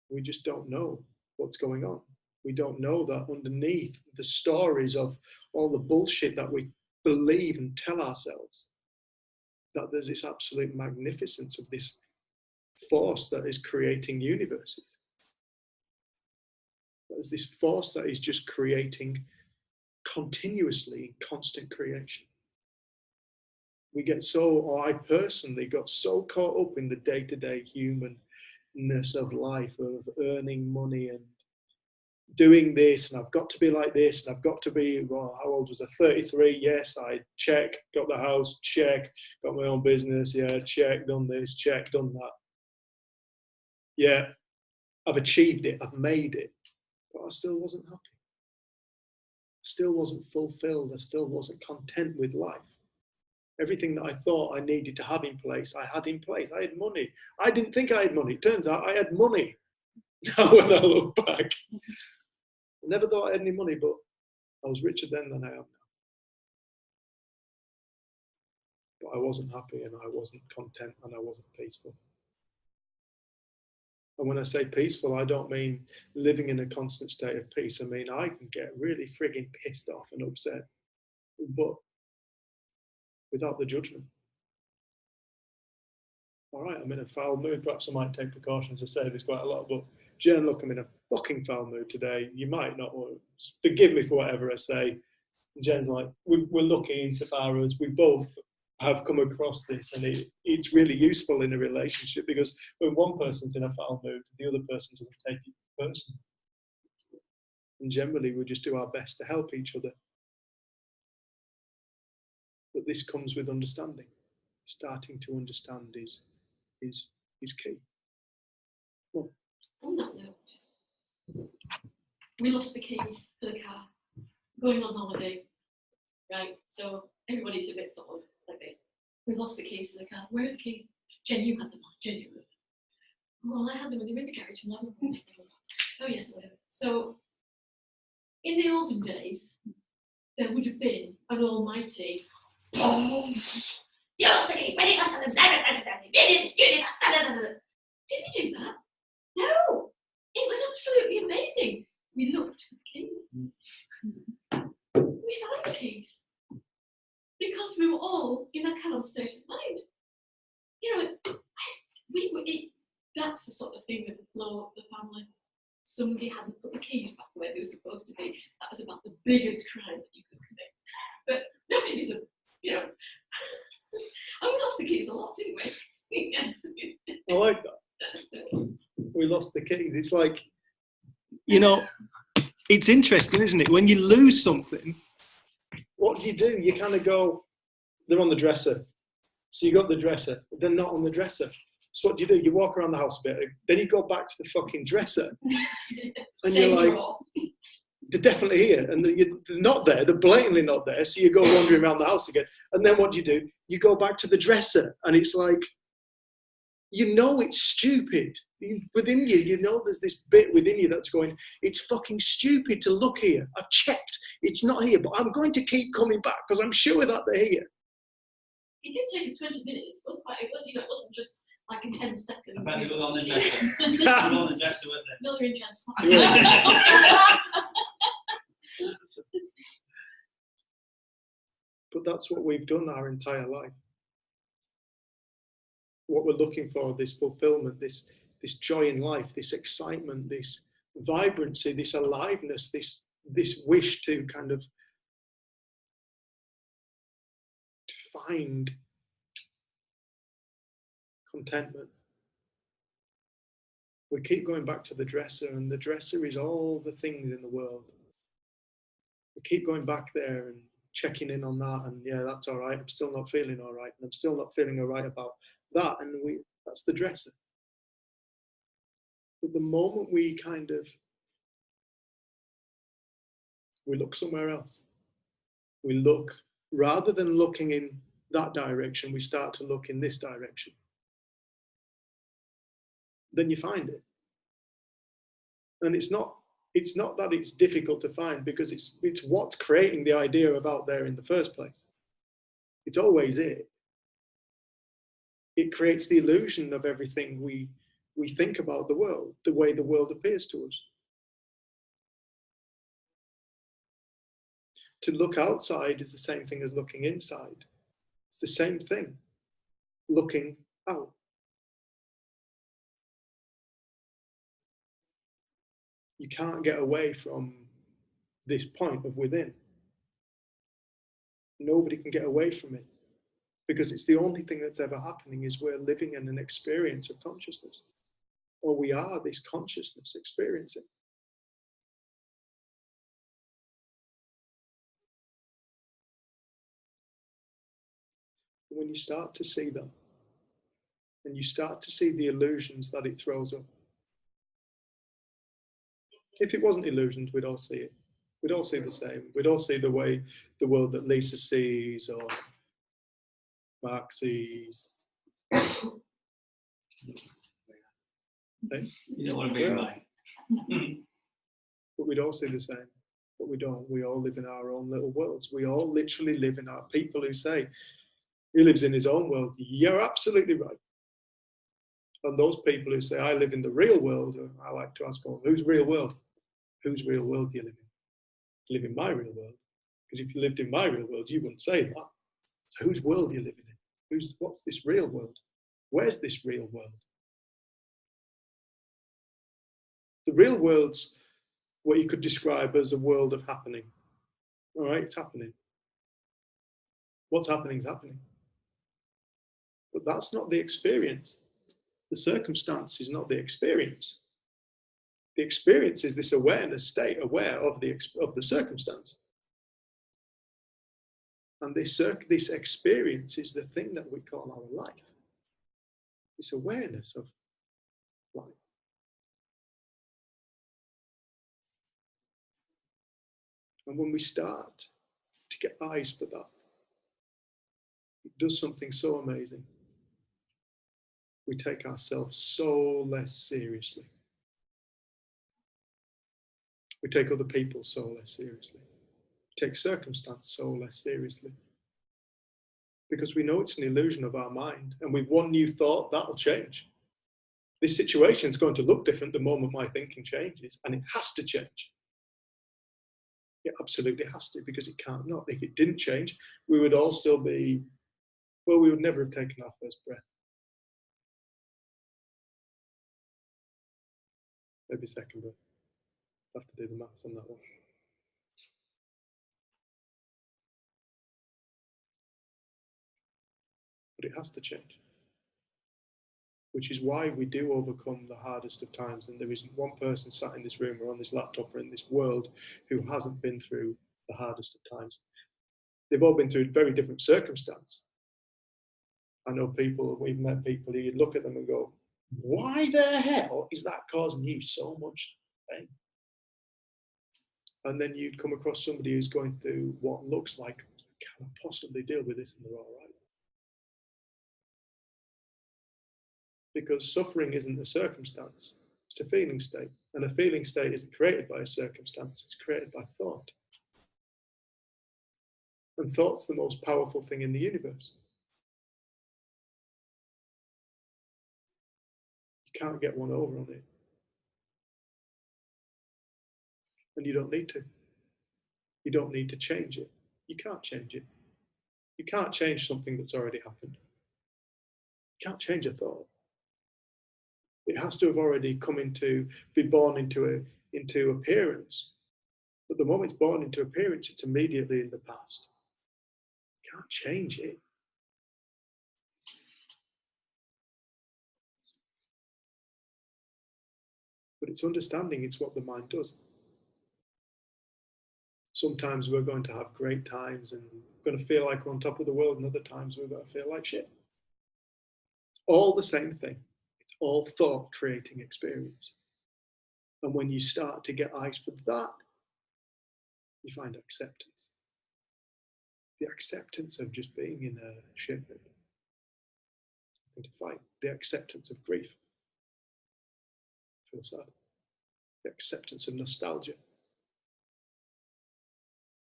We just don't know what's going on. We don't know that underneath the stories of all the bullshit that we believe and tell ourselves, that there's this absolute magnificence of this force that is creating universes. There's this force that is just creating continuously, constant creation. We get so, or I personally got so caught up in the day-to-day humanness of life, of earning money and doing this, and I've got to be like this, and I've got to be, well, how old was I? 33, yes, I check, got the house, check, got my own business, yeah, check, done this, check, done that. Yeah, I've achieved it, I've made it, but I still wasn't happy. I still wasn't fulfilled, I still wasn't content with life. Everything that I thought I needed to have in place, I had in place. I had money. I didn't think I had money. It turns out I had money. Now when I look back, I never thought I had any money, but I was richer then than I am now. But I wasn't happy and I wasn't content and I wasn't peaceful. And when I say peaceful, I don't mean living in a constant state of peace. I mean, I can get really frigging pissed off and upset, but without the judgment. All right, I'm in a foul mood. Perhaps I might take precautions. I say this quite a lot, but Jen, look, I'm in a fucking foul mood today. You might not forgive me for whatever I say. And Jen's like, we're lucky insofar as we both have come across this, and it's really useful in a relationship because when one person's in a foul mood, the other person doesn't take it personally. And generally, we just do our best to help each other. But this comes with understanding. Starting to understand is key. Well, on that note, we lost the keys to the car going on holiday, right? So everybody's a bit sort of like this. We lost the keys to the car. Where are the keys? Jen, you had them last. Jen, you had them. Well, I had them when they were in the garage. Oh yes, whatever. So in the olden days, there would have been an almighty. Oh, you lost the keys. When you lost them, you did that. Did we do that? No. It was absolutely amazing. We looked for the keys. We found the keys because we were all in a kind of state of mind. You know, that's the sort of thing that would blow up the family. Somebody hadn't put the keys back where they were supposed to be. That was about the biggest crime that you could commit. But nobody was, you know. And we lost the keys a lot, didn't we? I like that. We lost the keys. It's like, you know, it's interesting, isn't it? When you lose something, what do? You kind of go, they're on the dresser. So you got the dresser, but they're not on the dresser. So what do? You walk around the house a bit, then you go back to the fucking dresser. And you're like, they're definitely here. And they're not there, they're blatantly not there. So you go wandering around the house again. And then what do? You go back to the dresser. And it's like, you know it's stupid. Within you, you know there's this bit within you that's going, it's fucking stupid to look here. I've checked. It's not here, but I'm going to keep coming back because I'm sure that they're here. It did take us 20 minutes. It was, you know, it wasn't just like a 10 seconds. I bet they were on the dresser. They were on the dresser, weren't they? No, they're in Jen's. But that's what we've done our entire life. What we're looking for, this fulfillment, this joy in life, this excitement, this vibrancy, this aliveness, this wish to kind of find contentment. We keep going back to the dresser, and the dresser is all the things in the world. I keep going back there and checking in on that, and yeah, that's all right. I'm still not feeling all right, and I'm still not feeling all right about that, and that's the dresser. But the moment we look somewhere else, we look, rather than looking in that direction, we start to look in this direction. Then you find it. And it's not that it's difficult to find, because it's what's creating the idea of out there in the first place. It's always it. It creates the illusion of everything we think about the world, the way the world appears to us. To look outside is the same thing as looking inside. It's the same thing, looking out. You can't get away from this point of within. Nobody can get away from it, because it's the only thing that's ever happening is we're living in an experience of consciousness, or we are this consciousness experiencing. When you start to see that, and you start to see the illusions that it throws up. If it wasn't illusions, we'd all see it. We'd all see the same. We'd all see the way the world that Lisa sees or Mark sees. You don't want to be right. But we'd all see the same. But we don't. We all live in our own little worlds. We all literally live in our people who say, he lives in his own world. You're absolutely right. And those people who say, I live in the real world, I like to ask, well, whose real world? Whose real world do you live in? You live in my real world. Because if you lived in my real world, you wouldn't say that. So whose world are you living in? What's this real world? Where's this real world? The real world's what you could describe as a world of happening. All right, it's happening. What's happening is happening. But that's not the experience. The circumstance is not the experience. The experience is this awareness state, aware of the circumstance. And this experience is the thing that we call our life. This awareness of life. And when we start to get eyes for that, it does something so amazing. We take ourselves so less seriously. We take other people so less seriously. We take circumstance so less seriously. Because we know it's an illusion of our mind. And with one new thought, that'll change. This situation is going to look different the moment my thinking changes. And it has to change. It absolutely has to, because it can't not. If it didn't change, we would all still be, well, we would never have taken our first breath. Maybe second breath. I'll have to do the maths on that one. But it has to change. Which is why we do overcome the hardest of times. And there isn't one person sat in this room or on this laptop or in this world who hasn't been through the hardest of times. They've all been through very different circumstances. I know people, we've met people who you look at them and go, why the hell is that causing you so much pain? And then you'd come across somebody who's going through what looks like, can I possibly deal with this and they're all right? Because suffering isn't a circumstance, it's a feeling state. And a feeling state isn't created by a circumstance, it's created by thought. And thought's the most powerful thing in the universe. You can't get one over on it. And you don't need to. You don't need to change it. You can't change it. You can't change something that's already happened. You can't change a thought. It has to have already be born into appearance. But the moment it's born into appearance, it's immediately in the past. You can't change it. But it's understanding it's what the mind does. Sometimes we're going to have great times and we're going to feel like we're on top of the world, and other times we're going to feel like shit. It's all the same thing. It's all thought creating experience. And when you start to get eyes for that, you find acceptance. The acceptance of just being in a shit mood. Nothing to fight. The acceptance of grief. Feel sad. The acceptance of nostalgia.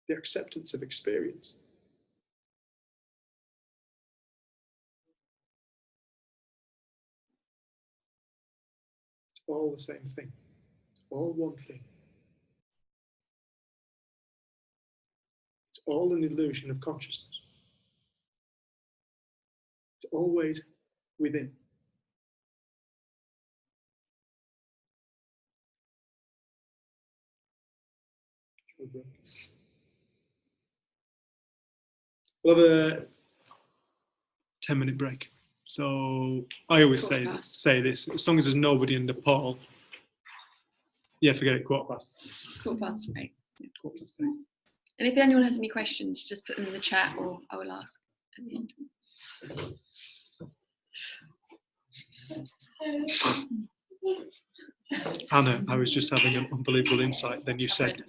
The acceptance of experience. It's all the same thing. It's all one thing. It's all an illusion of consciousness. It's always within. We'll have a 10-minute break. So I always say this, as long as there's nobody in the poll, yeah, forget it, quarter past 8. Yeah, 8:15. And if anyone has any questions, just put them in the chat, or I will ask at the end. Anna, I was just having an unbelievable insight. Then you said,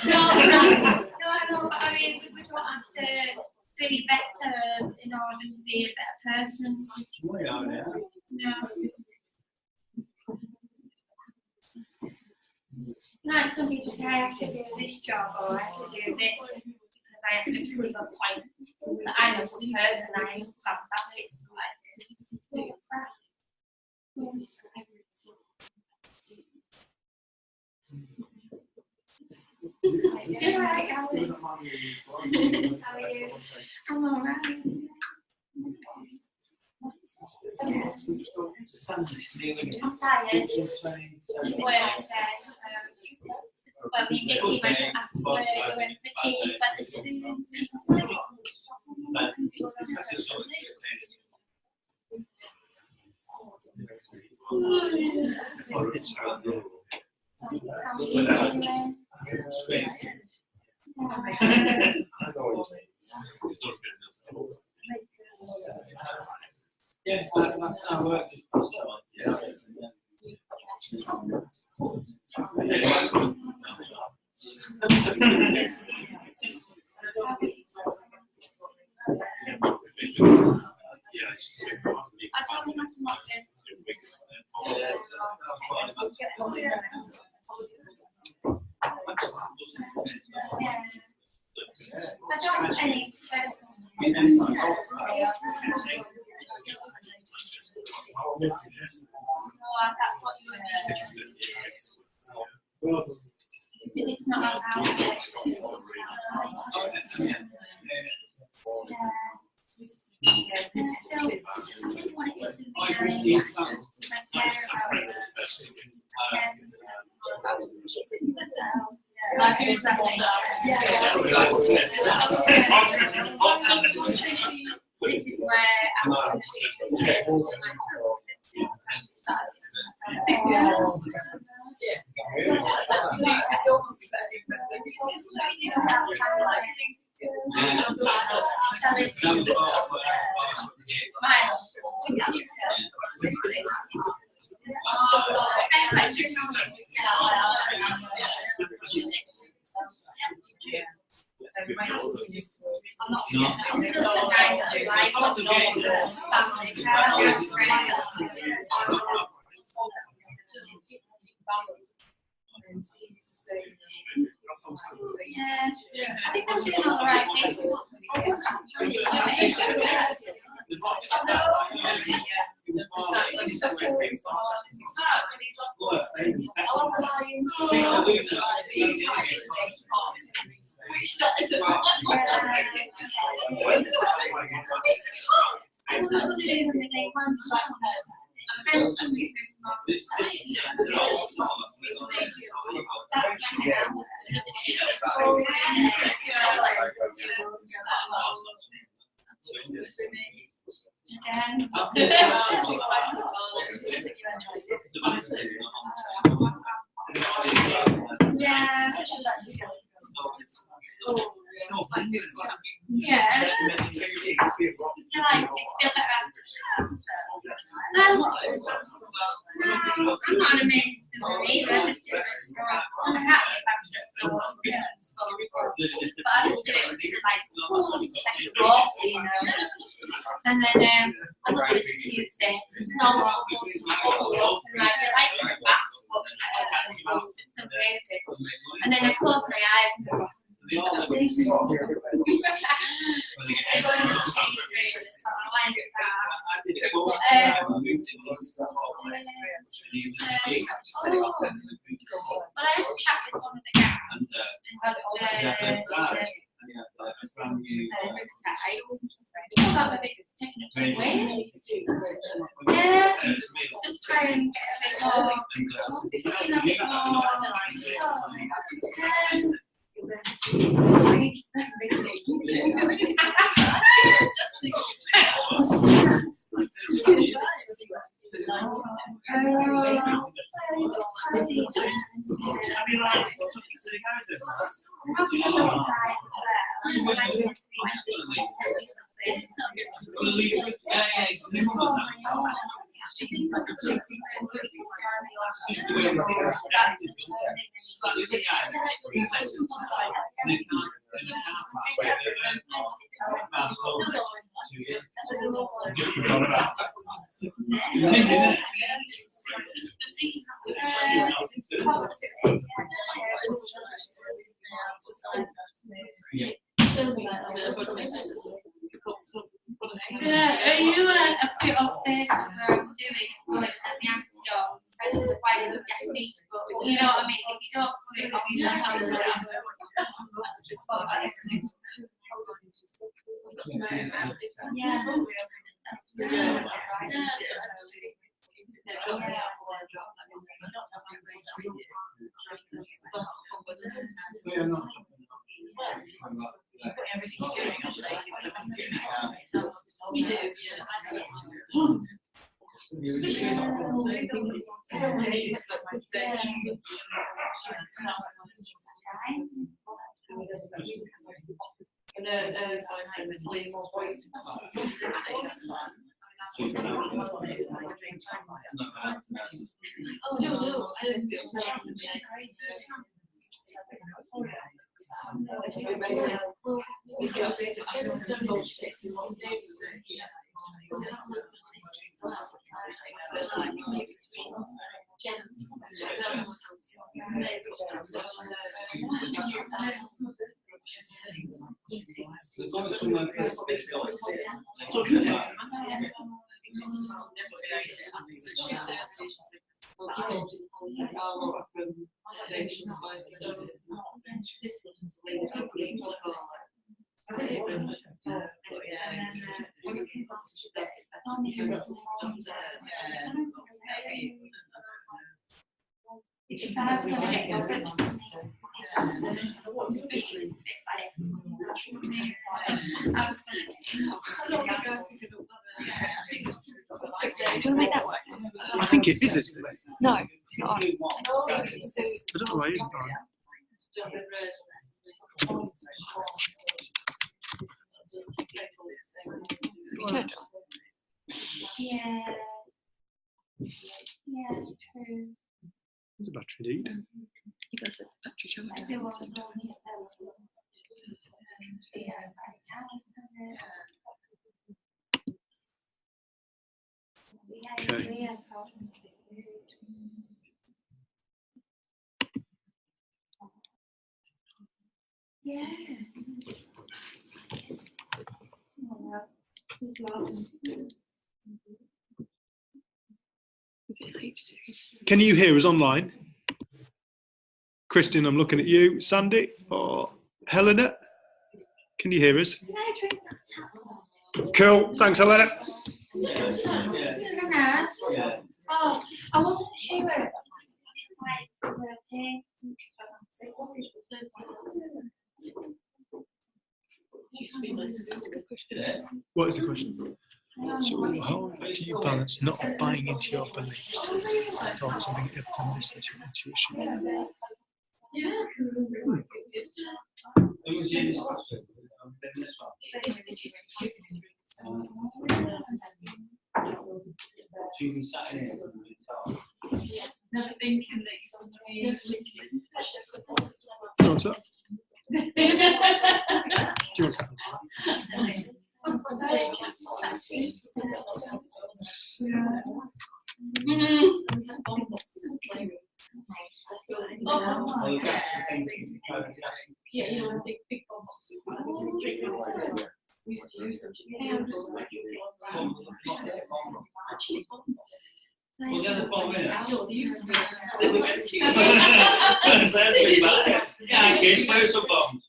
No, I know, but I mean, we don't have to be better in order to be a better person. No. Like some people say, I have to do this job or I have to do this because I have to prove a point. But I'm a person, I'm fantastic. Alright, how are you? I'm alright. I'm tired. Well, we went after work, we went for tea, but this is Yes, that's our work. I don't have any that's what you would do. It's not allowed. This is where I'm Yeah, I think I'm doing all the right things. I'm not an amazing swimmer either. I just do it. I can't just have stress. But I just do it like second thoughts, you know. And then I love this Tuesday. It's all up and I like it back. It's amazing. And then I close my eyes. But I had a chat with one of the guys just try and get a bit Yeah, are you a bit of this where I'm doing is going at the antidote and it's quite a technique, but you know what I mean? If you don't put it off, you don't have to do it. That's just what I think. You do, Do you want to make that work? I think it is, isn't it? No, it's not. I don't know why it isn't on. You turned it on. Yeah. Yeah, true. There's a battery lead. You got a battery charger. I do want to Okay. Yeah. Is it H series? Can you hear us online? Christian, I'm looking at you. Sandy or Helena? Can you hear us? Can I drink that? Cool. Thanks, Helena. Oh, I wasn't sure. Okay. That's a good question. What is the question? So how do you balance not buying into your beliefs, thoughts, and being able to listen to your intuition? Who was in this question? So you can sat in it and Never thinking that somebody What's that? Do you want to Yeah, you know, big bombs. We used to use them to Well, the other bomb in it. No, they used to be. Yeah, kids, play some bombs.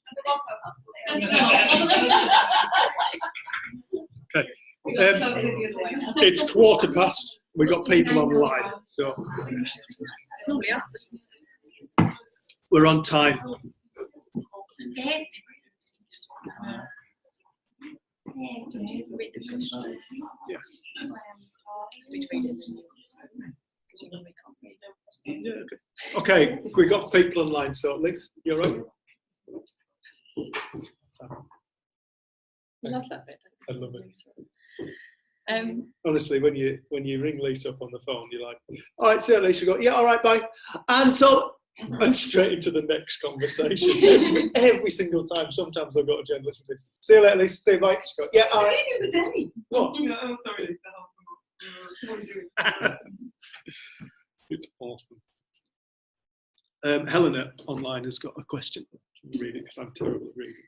Okay. It's 1:15. We've got people online, so It's normally us. we're on time. Okay. Read the question. Yeah. We'd read it in the because you normally can't read it. Yeah, okay. We've got people online, so Liz, you're right. We love that bit. I love it. Honestly, when you ring Lisa up on the phone, you're like, all right, see you, Lisa. You go, yeah, all right, bye. And straight into the next conversation. Every single time. Sometimes I'll go to Jen, listen to this. See you later, Lisa. See you, bye. She goes, yeah, all right. the day. What? Oh, sorry. What are you doing? It's awesome. Helena online has got a question. Read it because I'm terrible at reading.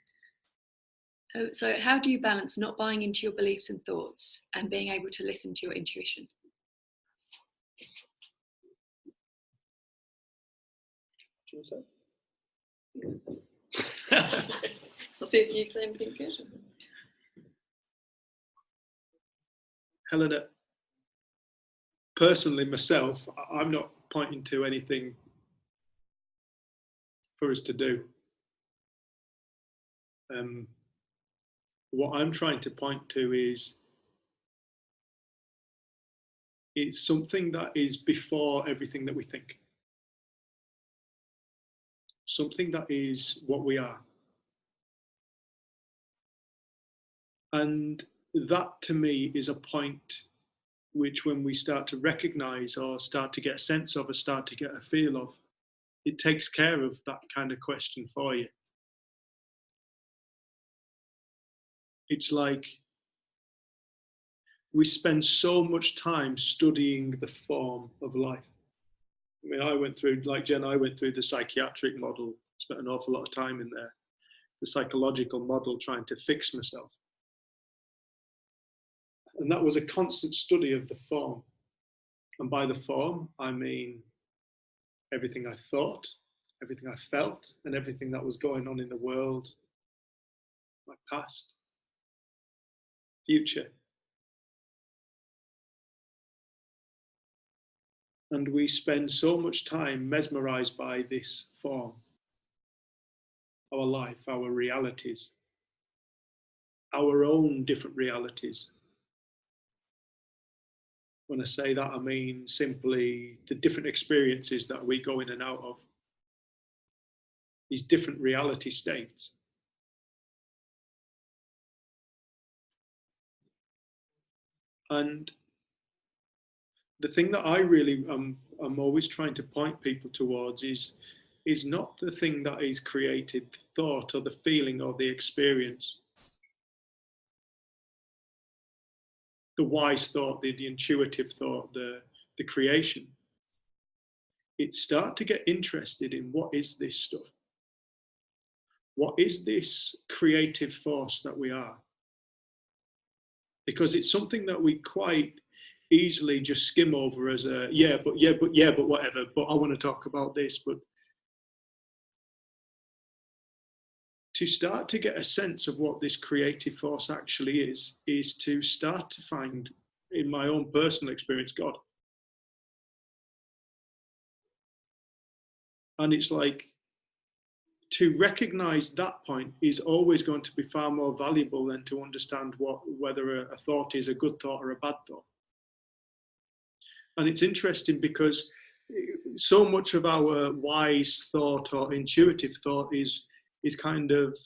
so how do you balance not buying into your beliefs and thoughts and being able to listen to your intuition? I'll see if you say anything good. Helena, personally, myself, I'm not pointing to anything for us to do. What I'm trying to point to is it's something that is before everything that we think. Something that is what we are. And that to me is a point which when we start to recognize or start to get a sense of or start to get a feel of, it takes care of that kind of question for you. It's like we spend so much time studying the form of life. I mean, I went through, like Jen, I went through the psychiatric model, spent an awful lot of time in there, the psychological model trying to fix myself. And that was a constant study of the form. And by the form, I mean everything I thought, everything I felt, and everything that was going on in the world, my past, future. And we spend so much time mesmerized by this form, our life, our realities, our own different realities. When I say that, I mean simply the different experiences that we go in and out of, these different reality states. And the thing that I really I'm always trying to point people towards is not the thing that is created, the thought or the feeling or the experience. The wise thought, the intuitive thought, the creation. It's start to get interested in what is this stuff? what is this creative force that we are? Because it's something that we quite easily just skim over as a, but whatever, but I want to talk about this. But to start to get a sense of what this creative force actually is to start to find, in my own personal experience, God. And it's like, to recognize that point is always going to be far more valuable than to understand whether a thought is a good thought or a bad thought. And it's interesting because so much of our wise thought or intuitive thought is kind of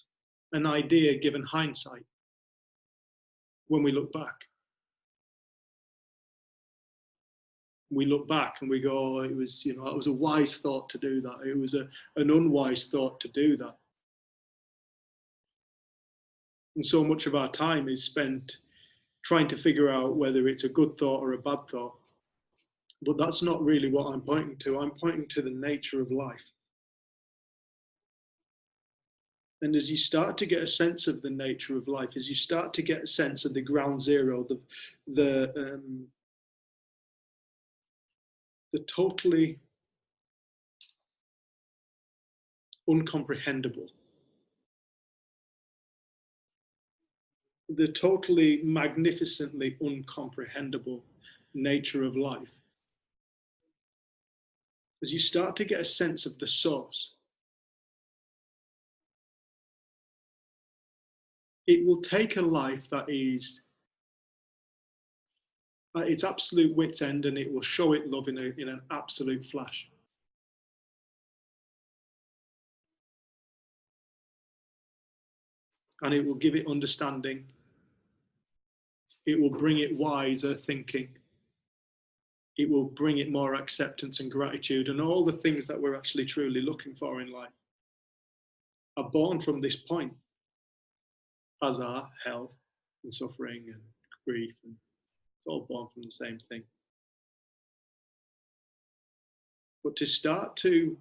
an idea given hindsight when we look back. We look back and we go, oh, it was, it was a wise thought to do that. It was an unwise thought to do that. And so much of our time is spent trying to figure out whether it's a good thought or a bad thought. But that's not really what I'm pointing to. I'm pointing to the nature of life. And as you start to get a sense of the nature of life, as you start to get a sense of the ground zero, the totally uncomprehendable, the totally magnificently uncomprehendable nature of life, as you start to get a sense of the source, it will take a life that is at its absolute wit's end, and it will show it love in an absolute flash. And it will give it understanding. It will bring it wiser thinking. It will bring it more acceptance and gratitude, and all the things that we're actually truly looking for in life are born from this point, as are health and suffering and grief, and it's all born from the same thing. But to start to,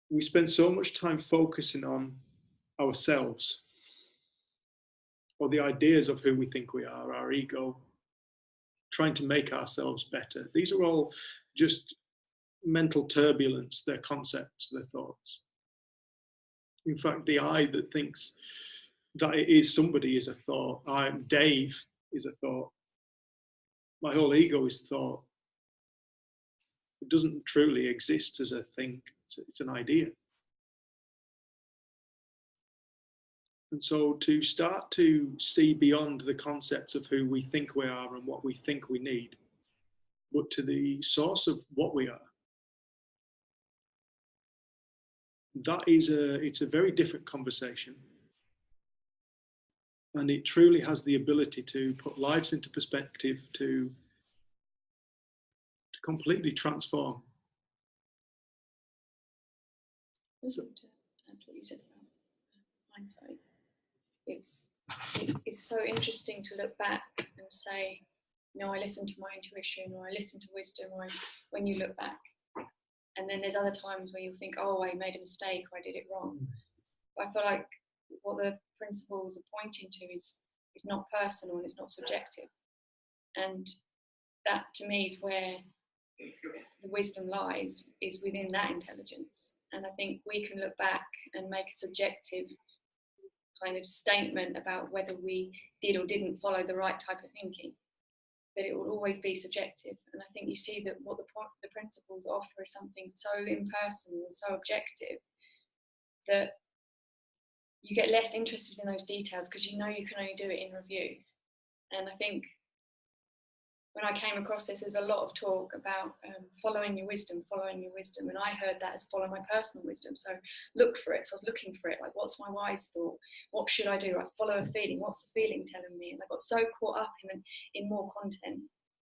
we spend so much time focusing on ourselves or the ideas of who we think we are, our ego, trying to make ourselves better. These are all just mental turbulence, they're concepts, they're thoughts. In fact, the I that thinks that it is somebody is a thought. I'm Dave is a thought. My whole ego is thought. It doesn't truly exist as a thing, it's an idea. And so to start to see beyond the concepts of who we think we are and what we think we need, but to the source of what we are, it's a very different conversation. And it truly has the ability to put lives into perspective, to completely transform. To add what you said about hindsight, it's so interesting to look back and say, I listened to my intuition, or I listened to wisdom, or when you look back. And then there's other times where you think, oh, I made a mistake, or I did it wrong. But I feel like what the principles are pointing to is not personal and it's not subjective. And that to me is where the wisdom lies, is within that intelligence. And I think we can look back and make a subjective kind of statement about whether we did or didn't follow the right type of thinking, but it will always be subjective. And I think you see that what the principles offer is something so impersonal and so objective that you get less interested in those details because you can only do it in review. And I think when I came across this, there's a lot of talk about following your wisdom. And I heard that as follow my personal wisdom. So look for it. So I was looking for it. Like, what's my wise thought? What should I do? I follow a feeling. What's the feeling telling me? And I got so caught up in more content.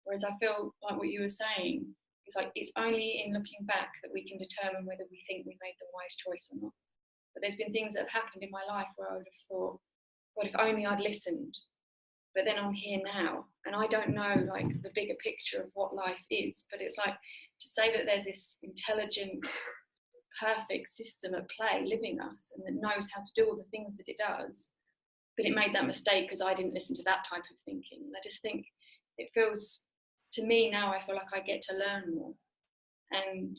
Whereas I feel like what you were saying is like, it's only in looking back that we can determine whether we think we made the wise choice or not. But there's been things that have happened in my life where I would have thought, God, if only I'd listened. But then I'm here now, and I don't know like the bigger picture of what life is. But it's like to say that there's this intelligent perfect system at play living us and that knows how to do all the things that it does, but it made that mistake because I didn't listen to that type of thinking. And I just think it feels, to me now, I feel like I get to learn more, and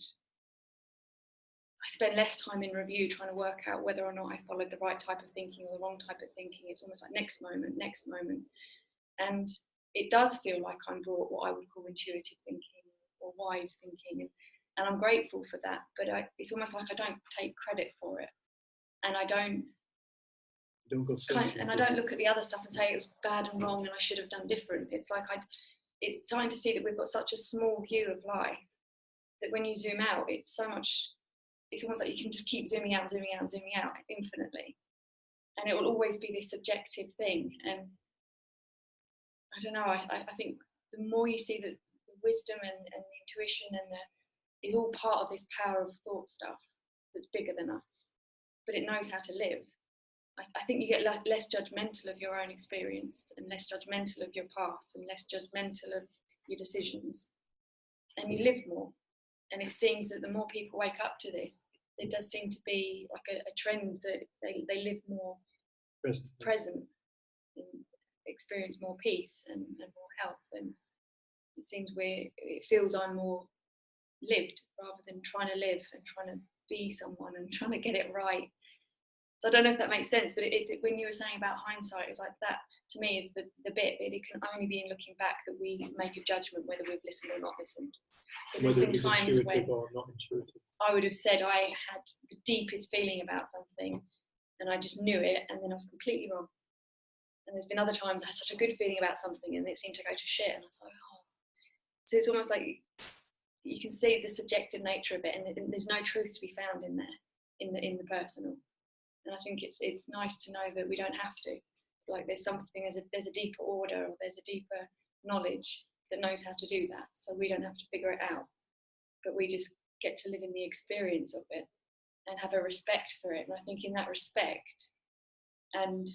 I spend less time in review trying to work out whether or not I followed the right type of thinking or the wrong type of thinking. It's almost like next moment. And it does feel like I'm brought what I would call intuitive thinking or wise thinking. And I'm grateful for that. But it's almost like I don't take credit for it. And I don't look at the other stuff and say it was bad and wrong and I should have done different. It's like it's trying to see that we've got such a small view of life that when you zoom out, it's almost like you can just keep zooming out infinitely. And it will always be this subjective thing. And I don't know, I think the more you see that the wisdom and the intuition is all part of this power of thought stuff that's bigger than us, but it knows how to live. I think you get less judgmental of your own experience and less judgmental of your past and less judgmental of your decisions, and you live more. And it seems that the more people wake up to this, it does seem to be like a trend that they live more present and experience more peace and more health. And it seems it feels I'm more lived rather than trying to live and trying to be someone and trying to get it right. So I don't know if that makes sense, but when you were saying about hindsight, it's like that to me is the bit that it can only be in looking back that we make a judgment whether we've listened or not listened. Because there's been times when I would have said I had the deepest feeling about something and I just knew it, and then I was completely wrong. And there's been other times I had such a good feeling about something and it seemed to go to shit, and I was like, oh. So it's almost like you can see the subjective nature of it, and there's no truth to be found in there, in the personal. And I think it's nice to know that we don't have to. Like there's something, there's a deeper order, or there's a deeper knowledge that knows how to do that. So we don't have to figure it out, but we just get to live in the experience of it and have a respect for it. And I think in that respect, and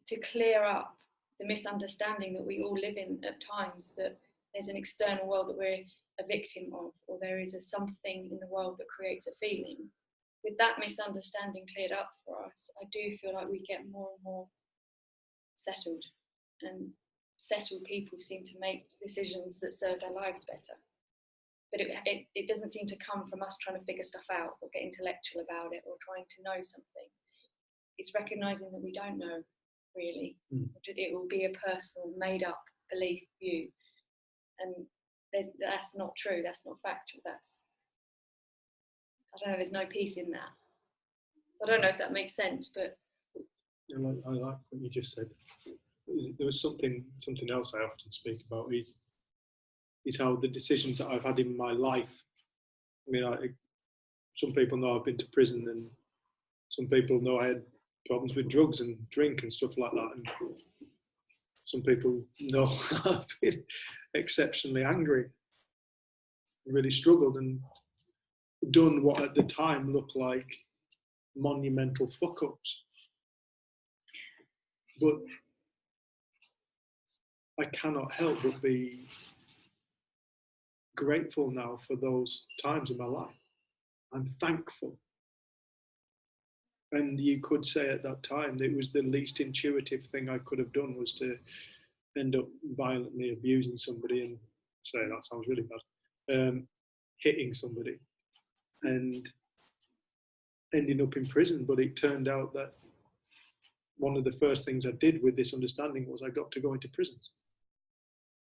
to clear up the misunderstanding that we all live in at times, that there's an external world that we're a victim of, or there is something in the world that creates a feeling. With that misunderstanding cleared up for us, I do feel like we get more and more settled, and settled people seem to make decisions that serve their lives better. But it doesn't seem to come from us trying to figure stuff out or get intellectual about it or trying to know something. It's recognizing that we don't know really. It will be a personal, made up belief view, and that's not true. That's not factual. I don't know, there's no peace in that. So I don't know if that makes sense, but I like what you just said. There was something else I often speak about is how the decisions that I've had in my life. I mean, some people know I've been to prison, and some people know I had problems with drugs and drink and stuff like that. And some people know I've been exceptionally angry, really struggled, and done what at the time looked like monumental fuck-ups. But I cannot help but be grateful now for those times in my life. I'm thankful. And you could say at that time that it was the least intuitive thing I could have done, was to end up violently abusing somebody and say, that sounds really bad, hitting somebody and ending up in prison. But it turned out that one of the first things I did with this understanding was I got to go into prisons.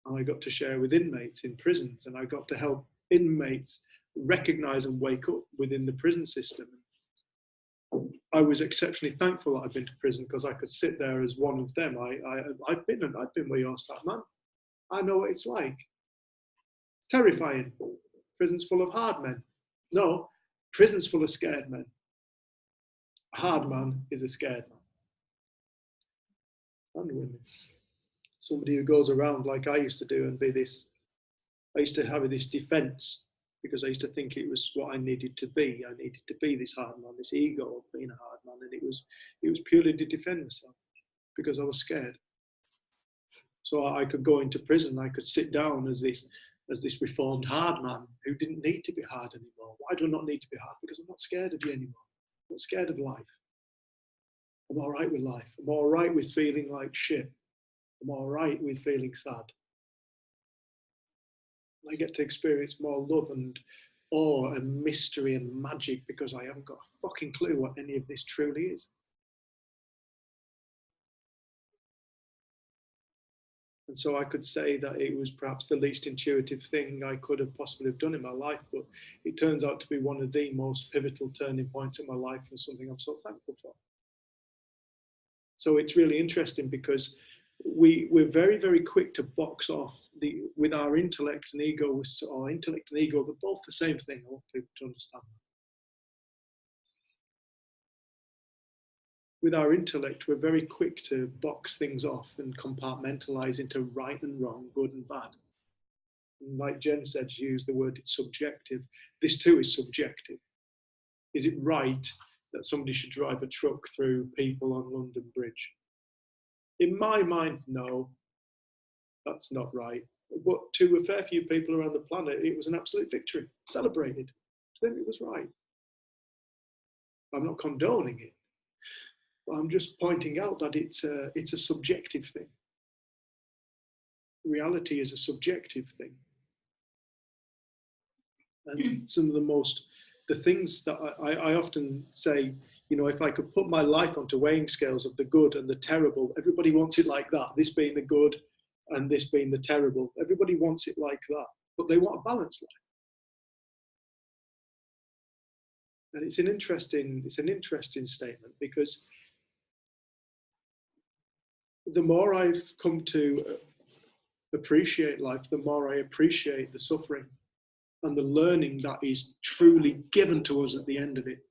And I got to share with inmates in prisons, and I got to help inmates recognize and wake up within the prison system. I was exceptionally thankful that I'd been to prison, because I could sit there as one of them. I've been where you're sat, man. I know what it's like. It's terrifying. Prison's full of hard men. No, prison's full of scared men. A hard man is a scared man. And women. Somebody who goes around like I used to do and be this. I used to have this defense, because I used to think it was what I needed to be. I needed to be this hard man, this ego of being a hard man, and it was purely to defend myself, because I was scared. So I could go into prison, I could sit down as this as this reformed hard man who didn't need to be hard anymore. Why do I not need to be hard? Because I'm not scared of you anymore. I'm not scared of life. I'm all right with life. I'm all right with feeling like shit. I'm all right with feeling sad. I get to experience more love and awe and mystery and magic because I haven't got a fucking clue what any of this truly is. And so I could say that it was perhaps the least intuitive thing I could have possibly done in my life, but it turns out to be one of the most pivotal turning points in my life and something I'm so thankful for. So it's really interesting because we're very, very quick to box off with our intellect and ego, or intellect and ego, they're both the same thing. I want people to understand that. With our intellect, we're very quick to box things off and compartmentalize into right and wrong, good and bad. And like Jen said, she used the word it's subjective. This too is subjective. Is it right that somebody should drive a truck through people on London Bridge? In my mind, no, that's not right. But to a fair few people around the planet, it was an absolute victory, celebrated. To them, it was right. I'm not condoning it. I'm just pointing out that it's a subjective thing. Reality is a subjective thing. And some of the things that I often say, you know, if I could put my life onto weighing scales of the good and the terrible, everybody wants it like that, this being the good and this being the terrible. Everybody wants it like that, but they want a balanced life. And it's an interesting statement, because the more I've come to appreciate life, the more I appreciate the suffering and the learning that is truly given to us at the end of it.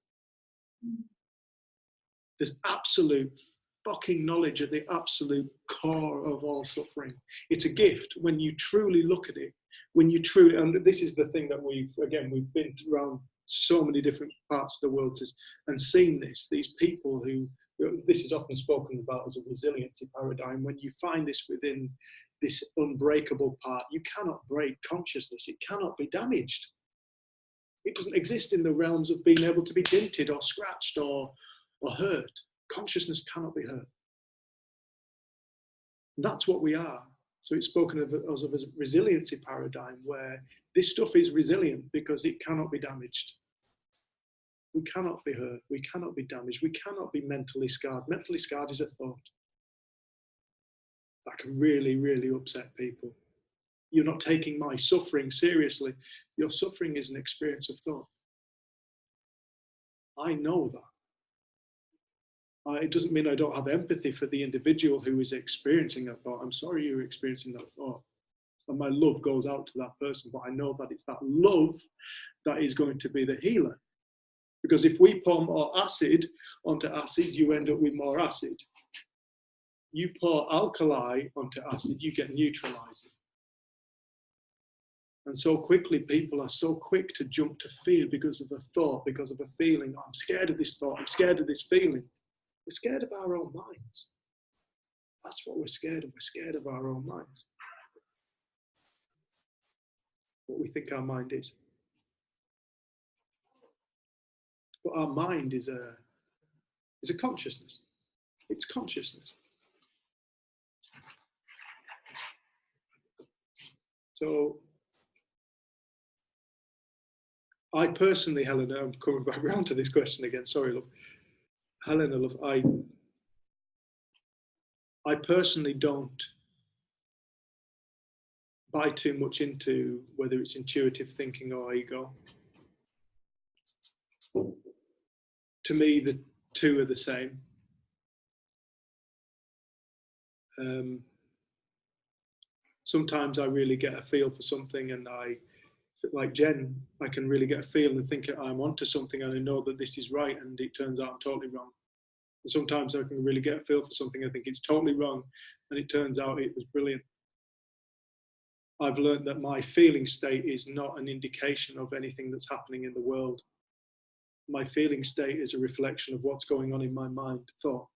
There's absolute fucking knowledge at the absolute core of all suffering. It's a gift when you truly look at it, when you truly, and this is the thing that we've been around so many different parts of the world and seen these people who, this is often spoken about as a resiliency paradigm. When you find this within this unbreakable part, you cannot break consciousness. It cannot be damaged. It doesn't exist in the realms of being able to be dented or scratched or hurt. Consciousness cannot be hurt. And that's what we are. So it's spoken of as a resiliency paradigm, where this stuff is resilient because it cannot be damaged. We cannot be hurt. We cannot be damaged. We cannot be mentally scarred. Mentally scarred is a thought. That can really, really upset people. You're not taking my suffering seriously. Your suffering is an experience of thought. I know that. It doesn't mean I don't have empathy for the individual who is experiencing that thought. I'm sorry you're experiencing that thought. And my love goes out to that person, but I know that it's that love that is going to be the healer. Because if we pour more acid onto acid, you end up with more acid. You pour alkali onto acid, you get neutralizing. And so quickly, people are so quick to jump to fear because of a thought, because of a feeling. I'm scared of this thought, I'm scared of this feeling. We're scared of our own minds. That's what we're scared of. We're scared of our own minds. What we think our mind is. But our mind is a consciousness. It's consciousness. So I personally, Helena, I'm coming back around to this question again. Sorry, love. Helena, love, I personally don't buy too much into whether it's intuitive thinking or ego. To me, the two are the same. Sometimes I really get a feel for something, and like Jen, I can really get a feel and think I'm onto something, and I know that this is right, and it turns out I'm totally wrong. And sometimes I can really get a feel for something, I think it's totally wrong, and it turns out it was brilliant. I've learned that my feeling state is not an indication of anything that's happening in the world. My feeling state is a reflection of what's going on in my mind, thought.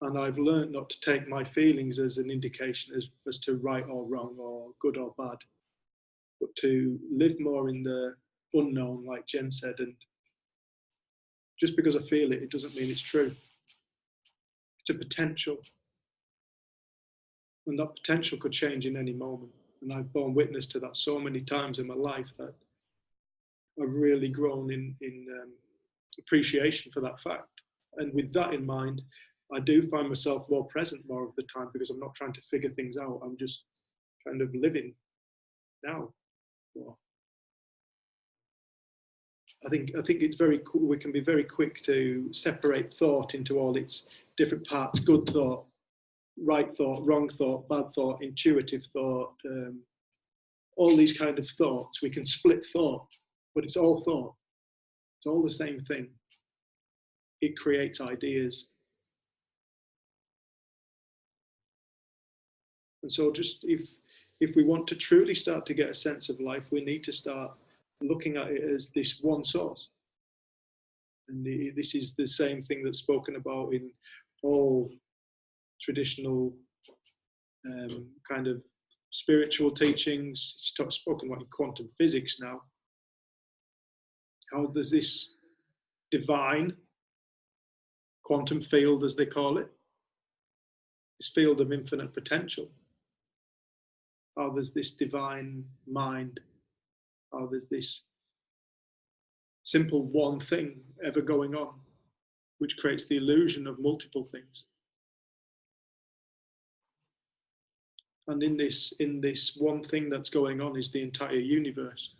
And I've learned not to take my feelings as an indication as to right or wrong or good or bad, but to live more in the unknown, like Jen said. And just because I feel it, it doesn't mean it's true. It's a potential. And that potential could change in any moment. And I've borne witness to that so many times in my life that I've really grown in appreciation for that fact. And with that in mind, I do find myself more present more of the time, because I'm not trying to figure things out. I'm just kind of living now. Well, I think it's very cool. We can be very quick to separate thought into all its different parts: good thought, right thought, wrong thought, bad thought, intuitive thought, all these kind of thoughts. We can split thought, but it's all thought. It's all the same thing. It creates ideas. And so just if we want to truly start to get a sense of life, we need to start looking at it as this one source. And this is the same thing that's spoken about in all traditional kind of spiritual teachings. It's spoken about in quantum physics now. How there's this divine quantum field, as they call it, this field of infinite potential. How there's this divine mind, how there's this simple one thing ever going on, which creates the illusion of multiple things. And in this one thing that's going on is the entire universe,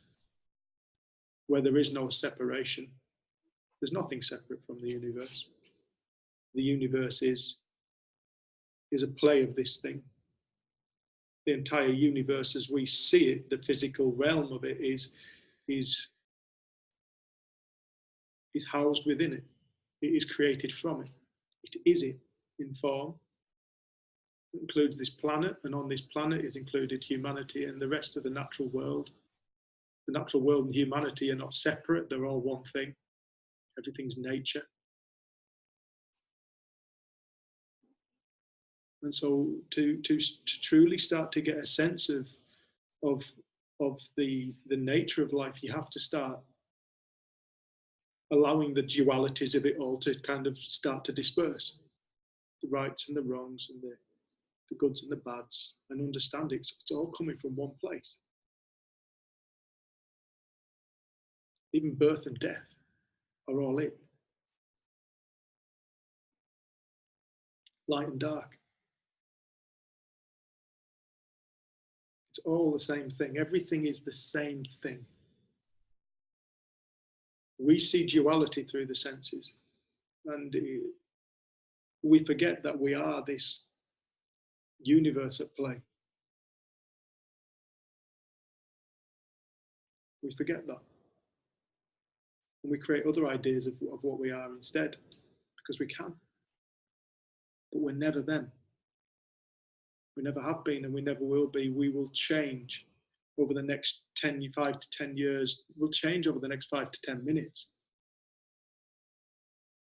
where there is no separation. There's nothing separate from the universe. The universe is a play of this thing. The entire universe, as we see it, the physical realm of it, is housed within it. It is created from it. It is it in form. It includes this planet, and on this planet is included humanity and the rest of the natural world. The natural world and humanity are not separate, they're all one thing. Everything's nature. And so to truly start to get a sense of the nature of life, you have to start allowing the dualities of it all to kind of start to disperse. The rights and the wrongs and the goods and the bads, and understand it's all coming from one place. Even birth and death are all it. Light and dark. It's all the same thing. Everything is the same thing. We see duality through the senses, and we forget that we are this universe at play. We forget that. And we create other ideas of what we are instead, because we can. But we're never them. We never have been, and we never will be. We will change over the next 5 to 10 years. We'll change over the next 5 to 10 minutes.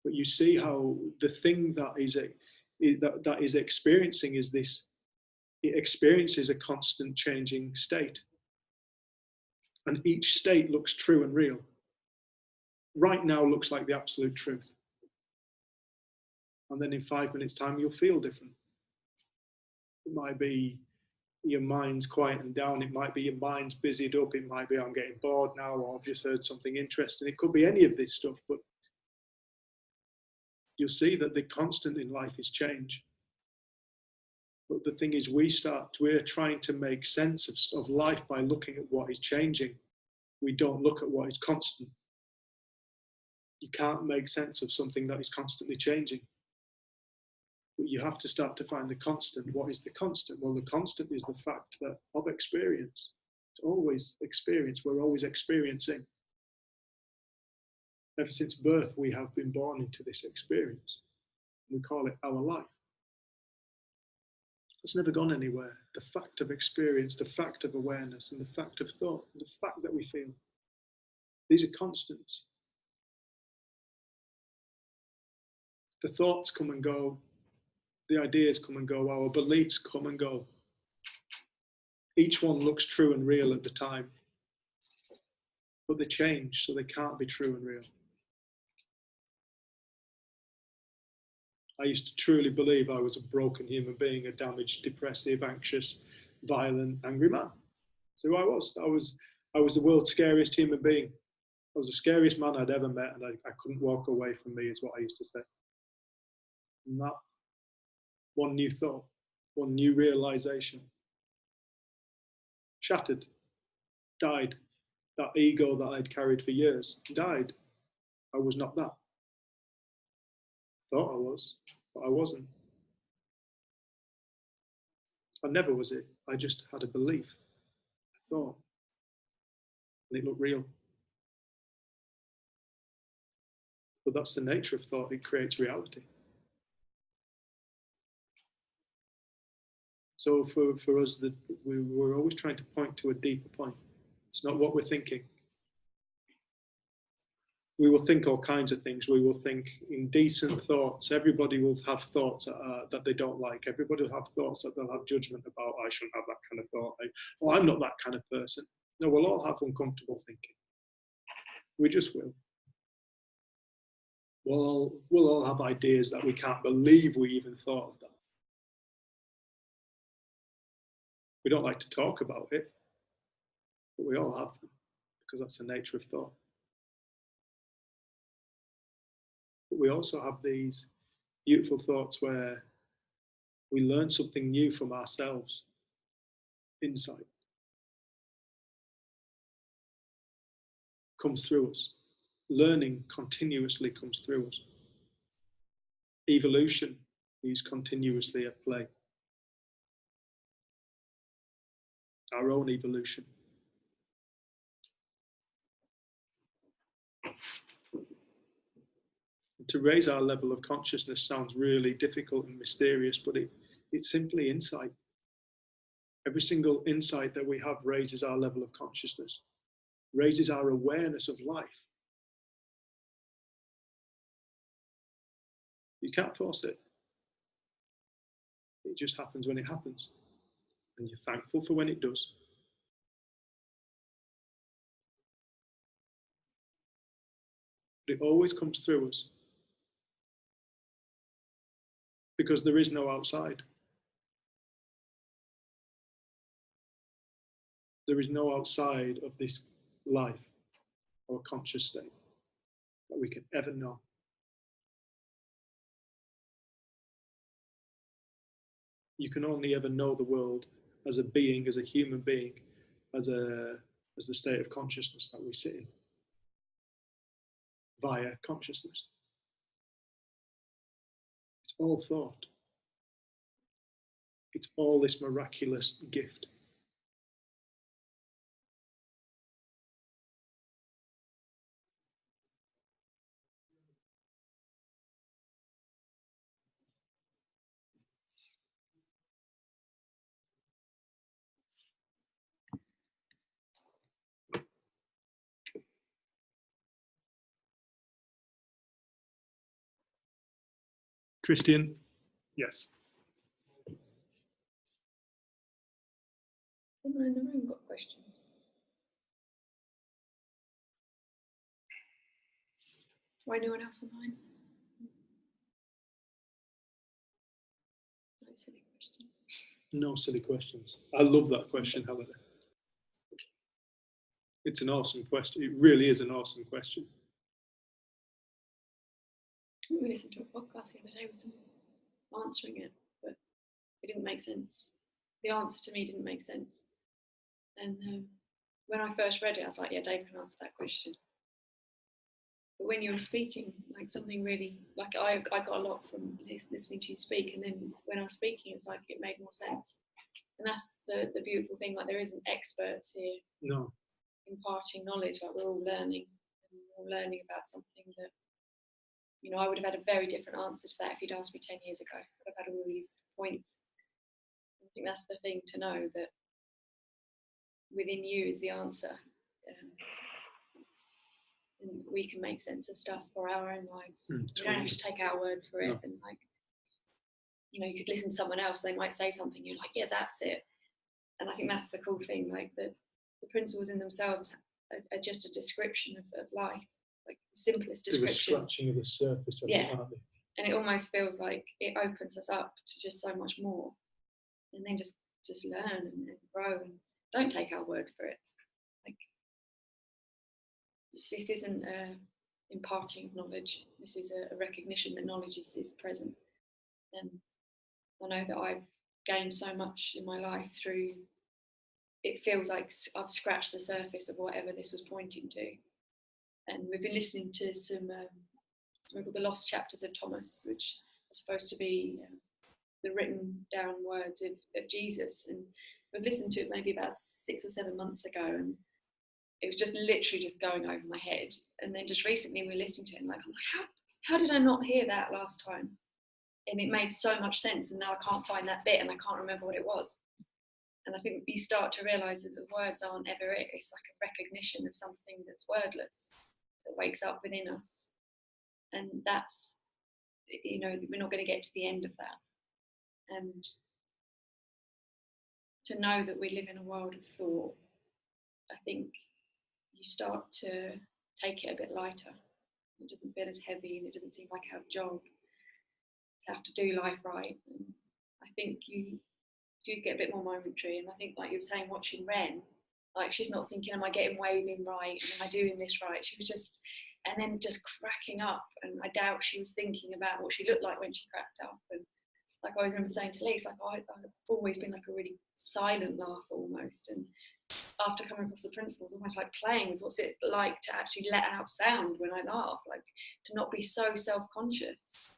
But you see how the thing that is experiencing is this. It experiences a constant changing state. And each state looks true and real. Right now looks like the absolute truth. And then in 5 minutes' time, you'll feel different. It might be your mind's quieting down. It might be your mind's busied up. It might be I'm getting bored now, or I've just heard something interesting. It could be any of this stuff, but you'll see that the constant in life is change. But the thing is, we're trying to make sense of life by looking at what is changing. We don't look at what is constant. You can't make sense of something that is constantly changing. But you have to start to find the constant. What is the constant? Well, the constant is the fact that of experience. It's always experience. We're always experiencing. Ever since birth, we have been born into this experience. We call it our life. It's never gone anywhere. The fact of experience, the fact of awareness, and the fact of thought, the fact that we feel. These are constants. The thoughts come and go. The ideas come and go, our beliefs come and go. Each one looks true and real at the time, but they change, so they can't be true and real. I used to truly believe I was a broken human being, a damaged, depressive, anxious, violent, angry man. So who I was. I was the world's scariest human being. I was the scariest man I'd ever met, and I couldn't walk away from me, is what I used to say. And that one new thought, one new realization, shattered, died. That ego that I'd carried for years died. I was not that. Thought I was, but I wasn't. I never was it. I just had a belief, a thought, and it looked real. But that's the nature of thought. It creates reality. So for us, we're always trying to point to a deeper point. It's not what we're thinking. We will think all kinds of things. We will think indecent thoughts. Everybody will have thoughts that they don't like. Everybody will have thoughts that they'll have judgment about. I shouldn't have that kind of thought. Well, I'm not that kind of person. No, we'll all have uncomfortable thinking. We just will. We'll all have ideas that we can't believe we even thought of that. We don't like to talk about it, but we all have them, because that's the nature of thought. But we also have these beautiful thoughts where we learn something new from ourselves. Insight comes through us. Learning continuously comes through us. Evolution is continuously at play. Our own evolution. To raise our level of consciousness sounds really difficult and mysterious, but it's simply insight. Every single insight that we have raises our level of consciousness, raises our awareness of life. You can't force it. It just happens when it happens. And you're thankful for when it does. But it always comes through us. Because there is no outside. There is no outside of this life or conscious state that we can ever know. You can only ever know the world as a being, as a human being, as the state of consciousness that we sit in, via consciousness. It's all thought. It's all this miraculous gift. Christian? Yes. Anyone in the room got questions? Or anyone else online? No silly questions. No silly questions. I love that question, Helena. It's an awesome question. It really is an awesome question. We listened to a podcast the other day with someone answering it, but it didn't make sense. The answer to me didn't make sense. And when I first read it, I was like, yeah, Dave can answer that question. But when you were speaking, like something really, like I got a lot from listening to you speak, and then when I was speaking, it was like it made more sense. And that's the beautiful thing, like there isn't experts here. No. Imparting knowledge, like we're all learning, and we're all learning about something that, you know, I would have had a very different answer to that if you'd asked me 10 years ago. I would have had all these points. I think that's the thing to know, that within you is the answer. And we can make sense of stuff for our own lives. We don't have to take our word for it. No. And like, you know, you could listen to someone else, they might say something, you're like, yeah, that's it. And I think that's the cool thing, like the principles in themselves are just a description of life, like the simplest description. They're a scratching of the surface of it, aren't they? And it almost feels like it opens us up to just so much more, and then just learn and grow, and don't take our word for it. Like, this isn't imparting of knowledge. This is a recognition that knowledge is present. And I know that I've gained so much in my life through, it feels like I've scratched the surface of whatever this was pointing to. And we've been listening to something called The Lost Chapters of Thomas, which are supposed to be the written down words of Jesus. And we've listened to it maybe about 6 or 7 months ago, and it was just literally just going over my head. And then just recently we listened to it, and I'm like, how did I not hear that last time? And it made so much sense, and now I can't find that bit, and I can't remember what it was. And I think you start to realise that the words aren't ever it. It's like a recognition of something that's wordless, that wakes up within us. And that's, you know, we're not going to get to the end of that. And to know that we live in a world of thought, I think you start to take it a bit lighter. It doesn't feel as heavy, and it doesn't seem like a job to have to do life right. And I think you do get a bit more momentary. And I think, like you were saying, watching Ren, like, she's not thinking, am I getting waving right? Am I doing this right? She was just, and then just cracking up. And I doubt she was thinking about what she looked like when she cracked up. And like I remember saying to Lise, like, I've always been like a really silent laugher almost. And after coming across the principles, almost like playing with what's it like to actually let out sound when I laugh, like to not be so self-conscious.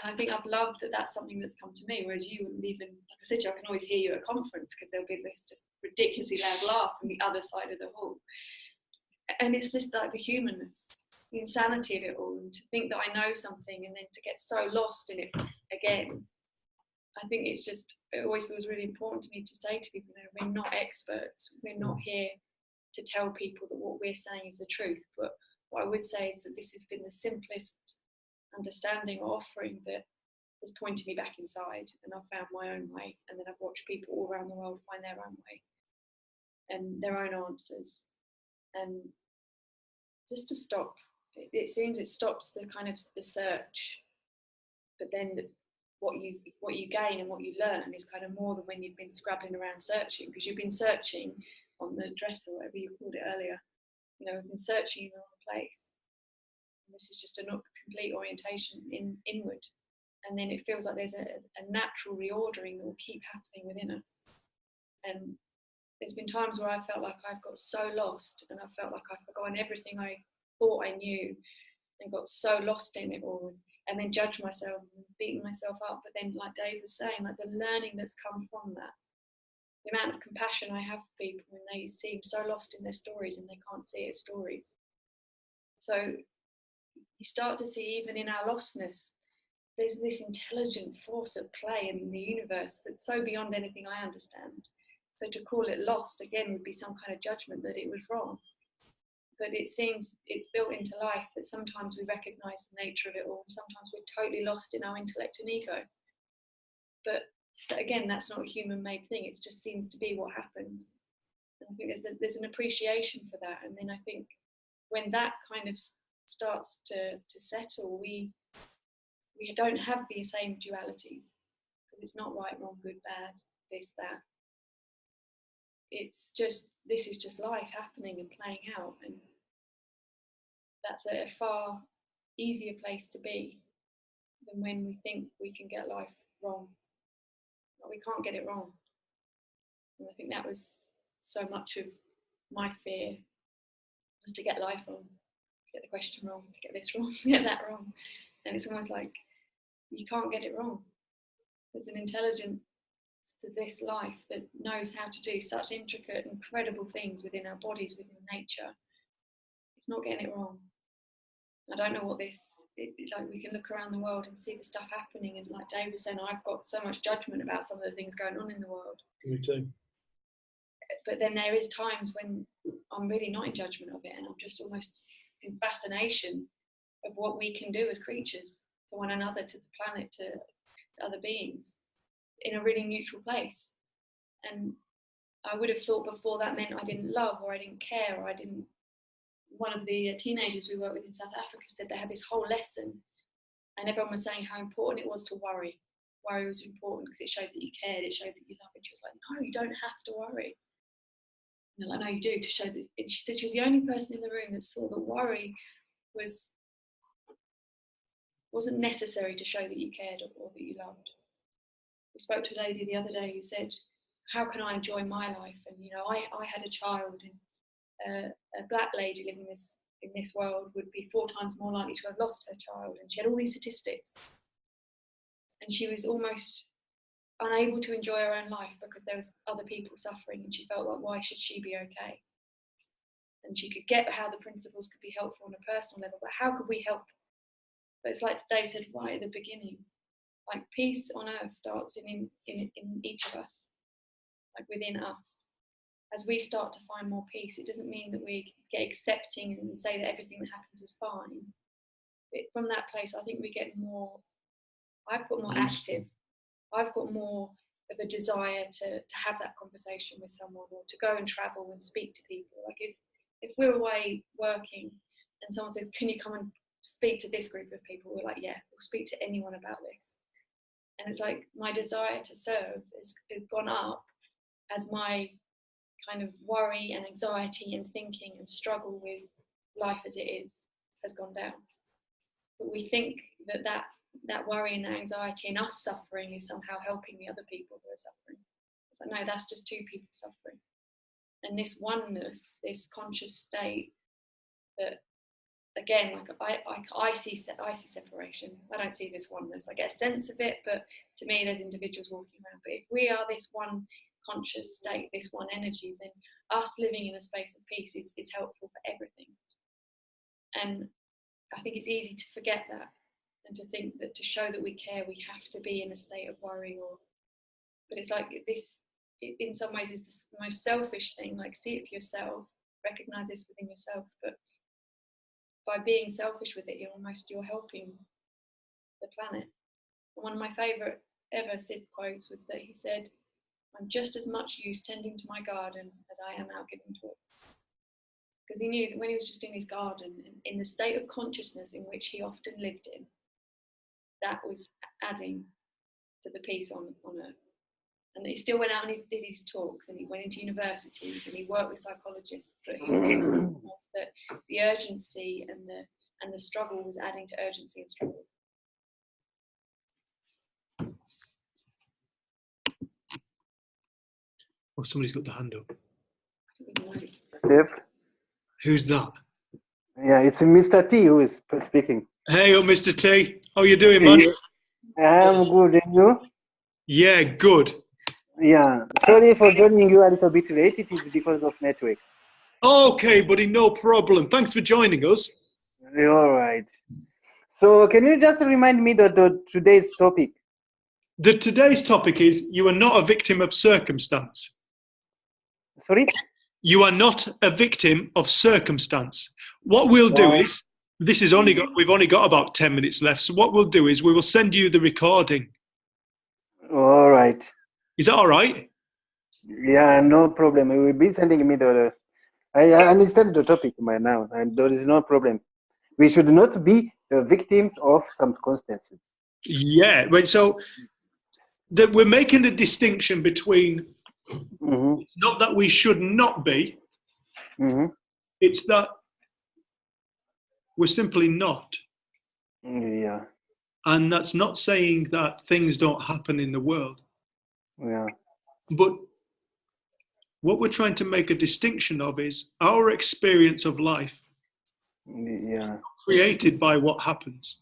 And I think I've loved that that's something that's come to me, whereas you wouldn't even, like I said to you, I can always hear you at a conference because there'll be this just ridiculously loud laugh from the other side of the hall. And it's just like the humanness, the insanity of it all, and to think that I know something and then to get so lost in it again. I think it's just, it always feels really important to me to say to people, you know, we're not experts. We're not here to tell people that what we're saying is the truth. But what I would say is that this has been the simplest understanding or offering that has pointed me back inside, and I've found my own way. And then I've watched people all around the world find their own way and their own answers. And just to stop, it seems it stops the kind of the search, but then what you gain and what you learn is kind of more than when you've been scrabbling around searching, because you've been searching on the dress or whatever you called it earlier. You know, we've been searching in the wrong place. And this is just a complete orientation inward. And then it feels like there's a natural reordering that will keep happening within us. And there's been times where I felt like I've got so lost, and I felt like I've forgotten everything I thought I knew, and got so lost in it all, and then judged myself and beating myself up. But then, like Dave was saying, like the learning that's come from that, the amount of compassion I have for people when they seem so lost in their stories and they can't see it as stories. So you start to see, even in our lostness, there's this intelligent force at play in the universe that's so beyond anything I understand. So to call it lost again would be some kind of judgment that it was wrong. But it seems it's built into life that sometimes we recognize the nature of it all, and sometimes we're totally lost in our intellect and ego. But again, that's not a human-made thing. It just seems to be what happens. And I think there's an appreciation for that. And then I think when that kind of starts to settle, we don't have the same dualities, because it's not right, wrong, good, bad, this, that. It's just, this is just life happening and playing out, and that's a far easier place to be than when we think we can get life wrong. But we can't get it wrong. And I think that was so much of my fear, was to get life wrong, to get the question wrong, to get this wrong, to get that wrong. And it's almost like you can't get it wrong. There's an intelligence to this life that knows how to do such intricate, incredible things within our bodies, within nature. It's not getting it wrong. I don't know what like we can look around the world and see the stuff happening, and like Dave was saying, I've got so much judgment about some of the things going on in the world. Me too. But then there is times when I'm really not in judgment of it, and I'm just almost in fascination of what we can do as creatures to one another, to the planet, to other beings in a really neutral place. And I would have thought before that meant I didn't love, or I didn't care, or I didn't. One of the teenagers we worked with in South Africa said they had this whole lesson, and everyone was saying how important it was to worry. Worry was important because it showed that you cared, it showed that you loved. And she was like, no, you don't have to worry. And they're like, no, you do, to show that. And she said she was the only person in the room that saw that worry wasn't necessary to show that you cared or that you loved. We spoke to a lady the other day who said, how can I enjoy my life? And I had a child, and a black lady living in this world would be 4 times more likely to have lost her child, and she had all these statistics, and she was almost unable to enjoy her own life because there was other people suffering, and she felt like, why should she be okay? And she could get how the principles could be helpful on a personal level, but how could we help? But it's like Dave said right at the beginning, like peace on earth starts in each of us, like within us. As we start to find more peace, it doesn't mean that we get accepting and say that everything that happens is fine. But from that place, I think we get more, I've got more active. I've got more of a desire to have that conversation with someone, or to go and travel and speak to people. Like if we're away working and someone says, can you come and speak to this group of people? We're like, yeah, we'll speak to anyone about this. And it's like my desire to serve has gone up as my kind of worry and anxiety and thinking and struggle with life as it is has gone down. But we think that worry and that anxiety and us suffering is somehow helping the other people who are suffering. It's like, no, that's just 2 people suffering. And this oneness, this conscious state that, again, like I see separation. I don't see this oneness. I get a sense of it, but to me, there's individuals walking around. But if we are this one conscious state, this one energy, then us living in a space of peace is helpful for everything. And I think it's easy to forget that, and to think that to show that we care, we have to be in a state of worry. But it's like this, in some ways, is the most selfish thing. Like, see it for yourself, recognize this within yourself. But by being selfish with it, you're helping the planet. And one of my favourite ever Sid quotes was that he said, I'm just as much use tending to my garden as I am out giving talks. Because he knew that when he was just in his garden, in the state of consciousness in which he often lived in, that was adding to the peace on earth. And he still went out and he did his talks, and he went into universities and he worked with psychologists, but he also recognized that the urgency and the struggle was adding to urgency and struggle. Oh, somebody's got the hand up. Steph? Who's that? Yeah, it's Mr. T who is speaking. Hey up, Mr. T. How you doing, man? I'm good, and you? Yeah, good. Yeah, sorry for joining you a little bit late. It is because of network. Okay, buddy, no problem. Thanks for joining us. All right. So can you just remind me the today's topic? Today's topic is, you are not a victim of circumstance. Sorry? You are not a victim of circumstance. What we'll do is, we've only got about 10 minutes left. So what we'll do is we will send you the recording. All right. Is that all right? Yeah, no problem. You will be sending me I understand the topic by now, and there is no problem. We should not be the victims of circumstances. Yeah. So we're making a distinction between, it's not that we should not be, it's that we're simply not. Yeah. And that's not saying that things don't happen in the world. Yeah. But what we're trying to make a distinction of is our experience of life created by what happens.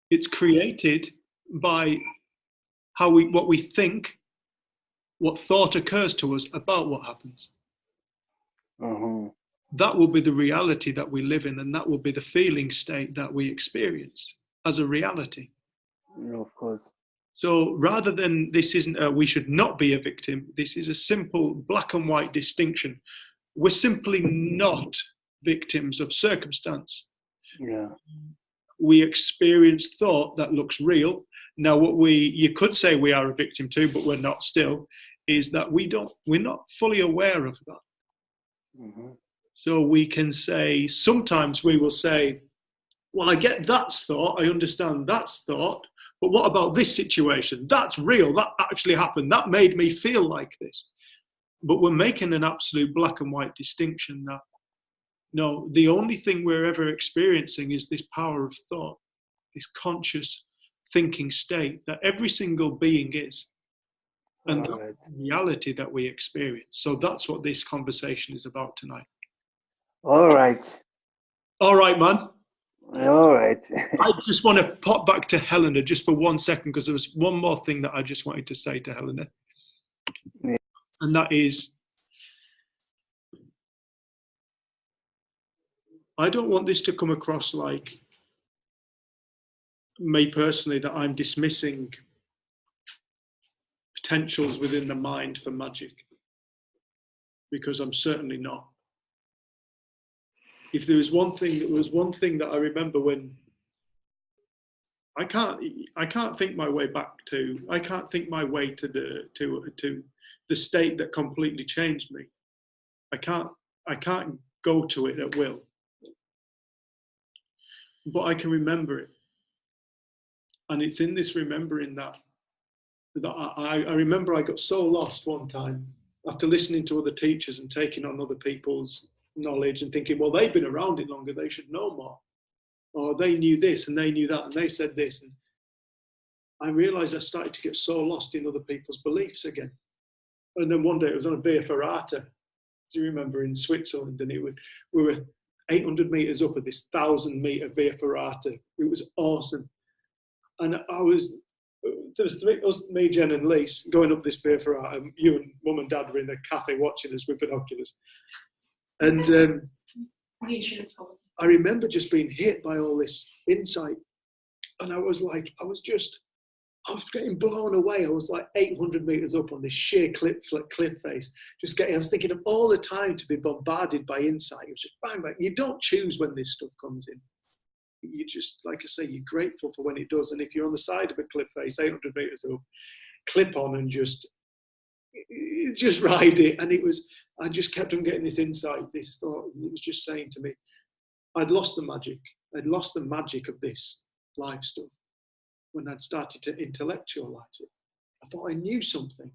It's created by what we think, what thought occurs to us about what happens. That will be the reality that we live in, and that will be the feeling state that we experience as a reality. Of course. So rather than this isn't we should not be a victim, this is a simple black and white distinction. We're simply not victims of circumstance. Yeah. We experience thought that looks real, Now, you could say we are a victim too, but we're not still, is that we're not fully aware of that. Mm-hmm. So we can say, sometimes we will say, well, I get that's thought, I understand that's thought, but what about this situation? That's real, that actually happened, that made me feel like this. But we're making an absolute black and white distinction that, no, the only thing we're ever experiencing is this power of thought, this conscious thinking state that every single being is. And All that's right. the reality that we experience. So that's what this conversation is about tonight. All right. All right, man. All right. I just want to pop back to Helena just for 1 second, because there was one more thing that I just wanted to say to Helena. Yeah. And that is, I don't want this to come across like me personally, that I'm dismissing potentials within the mind for magic, because I'm certainly not. If there was one thing that I remember when I can't think my way to the state that completely changed me. I can't go to it at will, but I can remember it, and it's in this remembering that I remember I got so lost one time after listening to other teachers and taking on other people's knowledge and thinking, well, they've been around it longer, they should know more, or they knew this and they knew that and they said this, and I realized I started to get so lost in other people's beliefs again. And then one day it was on a Via Ferrata, do you remember, in Switzerland, and we were 800 meters up at this 1,000-meter Via Ferrata. It was awesome, and there was us, me, Jen, and Lise going up this Via Ferrata. And you and Mum and Dad were in the cafe watching us with binoculars, and The insurance policy. I remember just being hit by all this insight, and I was getting blown away. I was like 800 meters up on this sheer cliff face. I was thinking of all the time to be bombarded by insight. It was just bang, bang. You don't choose when this stuff comes in. You just, like I say, you're grateful for when it does. And if you're on the side of a cliff face, 800 meters up, clip on and just ride it. And I just kept on getting this insight, this thought. And it was just saying to me, I'd lost the magic. I'd lost the magic of this life stuff. When I'd started to intellectualize it, I thought I knew something.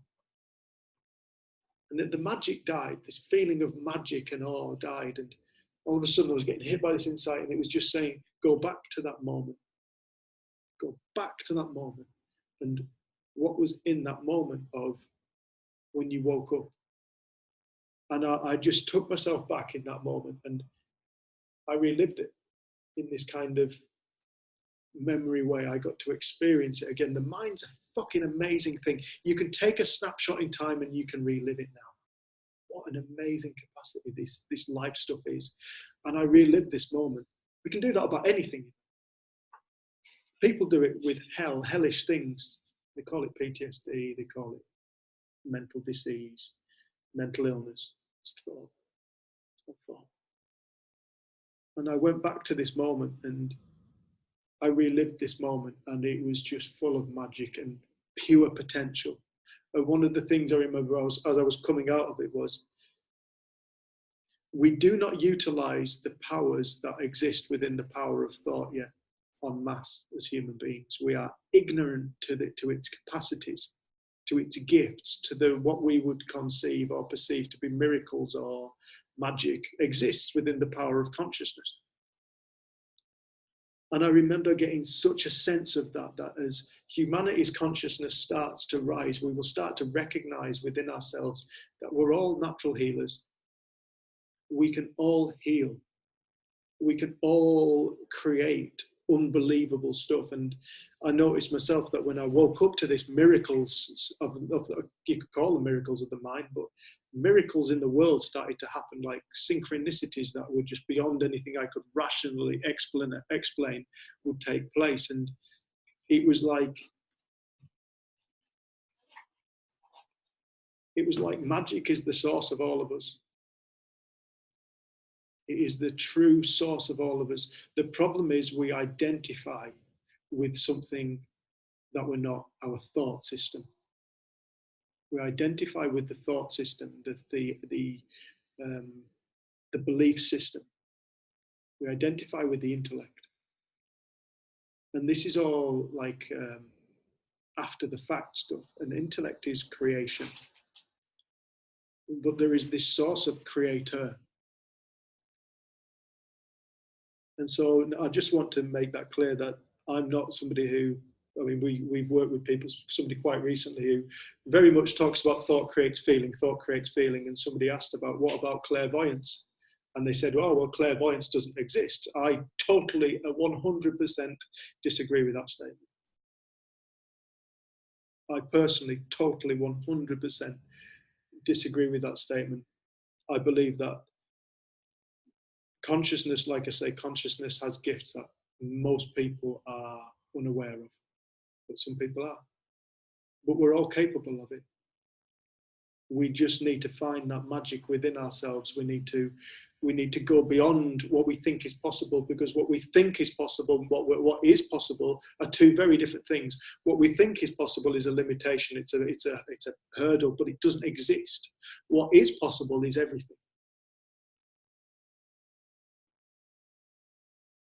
And then the magic died, this feeling of magic and awe died. And all of a sudden I was getting hit by this insight, and it was just saying, go back to that moment. Go back to that moment. And what was in that moment of when you woke up? And I just took myself back in that moment, and I relived it in this kind of memory way. I got to experience it again. The mind's a fucking amazing thing. You can take a snapshot in time and you can relive it now. What an amazing capacity this life stuff is. And I relived this moment. We can do that about anything. People do it with hellish things. They call it PTSD, they call it mental disease, mental illness. It's thought. It's thought. And I went back to this moment and I relived this moment, and it was just full of magic and pure potential. And one of the things I remember as I was coming out of it was, we do not utilize the powers that exist within the power of thought yet en masse as human beings. We are ignorant to its capacities, to its gifts, to what we would conceive or perceive to be miracles or magic exists within the power of consciousness. And I remember getting such a sense of that as humanity's consciousness starts to rise, we will start to recognize within ourselves that we're all natural healers. We can all heal. We can all create unbelievable stuff. And I noticed myself that when I woke up to this miracles of you could call them miracles of the mind, but miracles in the world started to happen, like synchronicities that were just beyond anything I could rationally explain would take place. And it was like magic is the source of all of us. It is the true source of all of us. The problem is we identify with something that we're not our thought system. We identify with the thought system, the belief system. We identify with the intellect. And this is all like after the fact stuff. And intellect is creation. But there is this source of creator. And so I just want to make that clear that I'm not somebody who, I mean, we've worked with people, somebody quite recently who very much talks about thought creates feeling, and somebody asked about what about clairvoyance? And they said, oh, well, clairvoyance doesn't exist. I totally, 100% disagree with that statement. I personally totally 100% disagree with that statement. I believe that consciousness, like I say, consciousness has gifts that most people are unaware of, but some people are. But we're all capable of it. We just need to find that magic within ourselves. We need to go beyond what we think is possible, because what we think is possible and what is possible are two very different things. What we think is possible is a limitation. It's a hurdle, but it doesn't exist. What is possible is everything.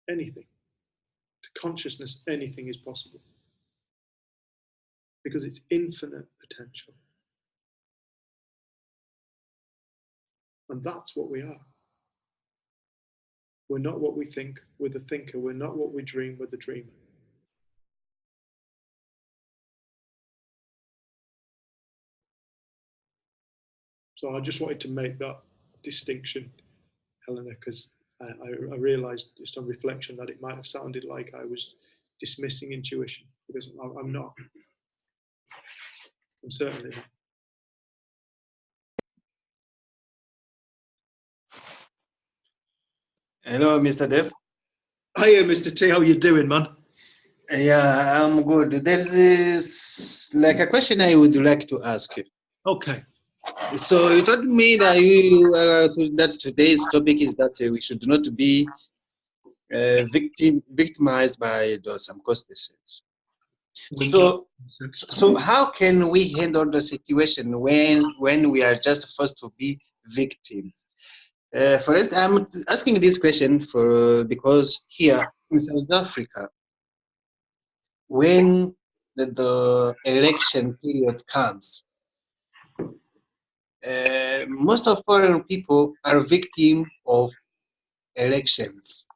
Anything. To consciousness, anything is possible. Because it's infinite potential. And that's what we are. We're not what we think, we're the thinker. We're not what we dream, we're the dreamer. So I just wanted to make that distinction, Helena, because I realised just on reflection that it might have sounded like I was dismissing intuition, because I'm not. I'm certainly not. Hello, Mr. Dev. Hiya, Mr. T. How you doing, man? Yeah, I'm good. There's this, like a question I would like to ask you. Okay. So you told me that that today's topic is that we should not be victimized by those circumstances. So how can we handle the situation when we are just forced to be victims? For instance, I'm asking this question because here in South Africa, when the election period comes, most of foreign people are victim of elections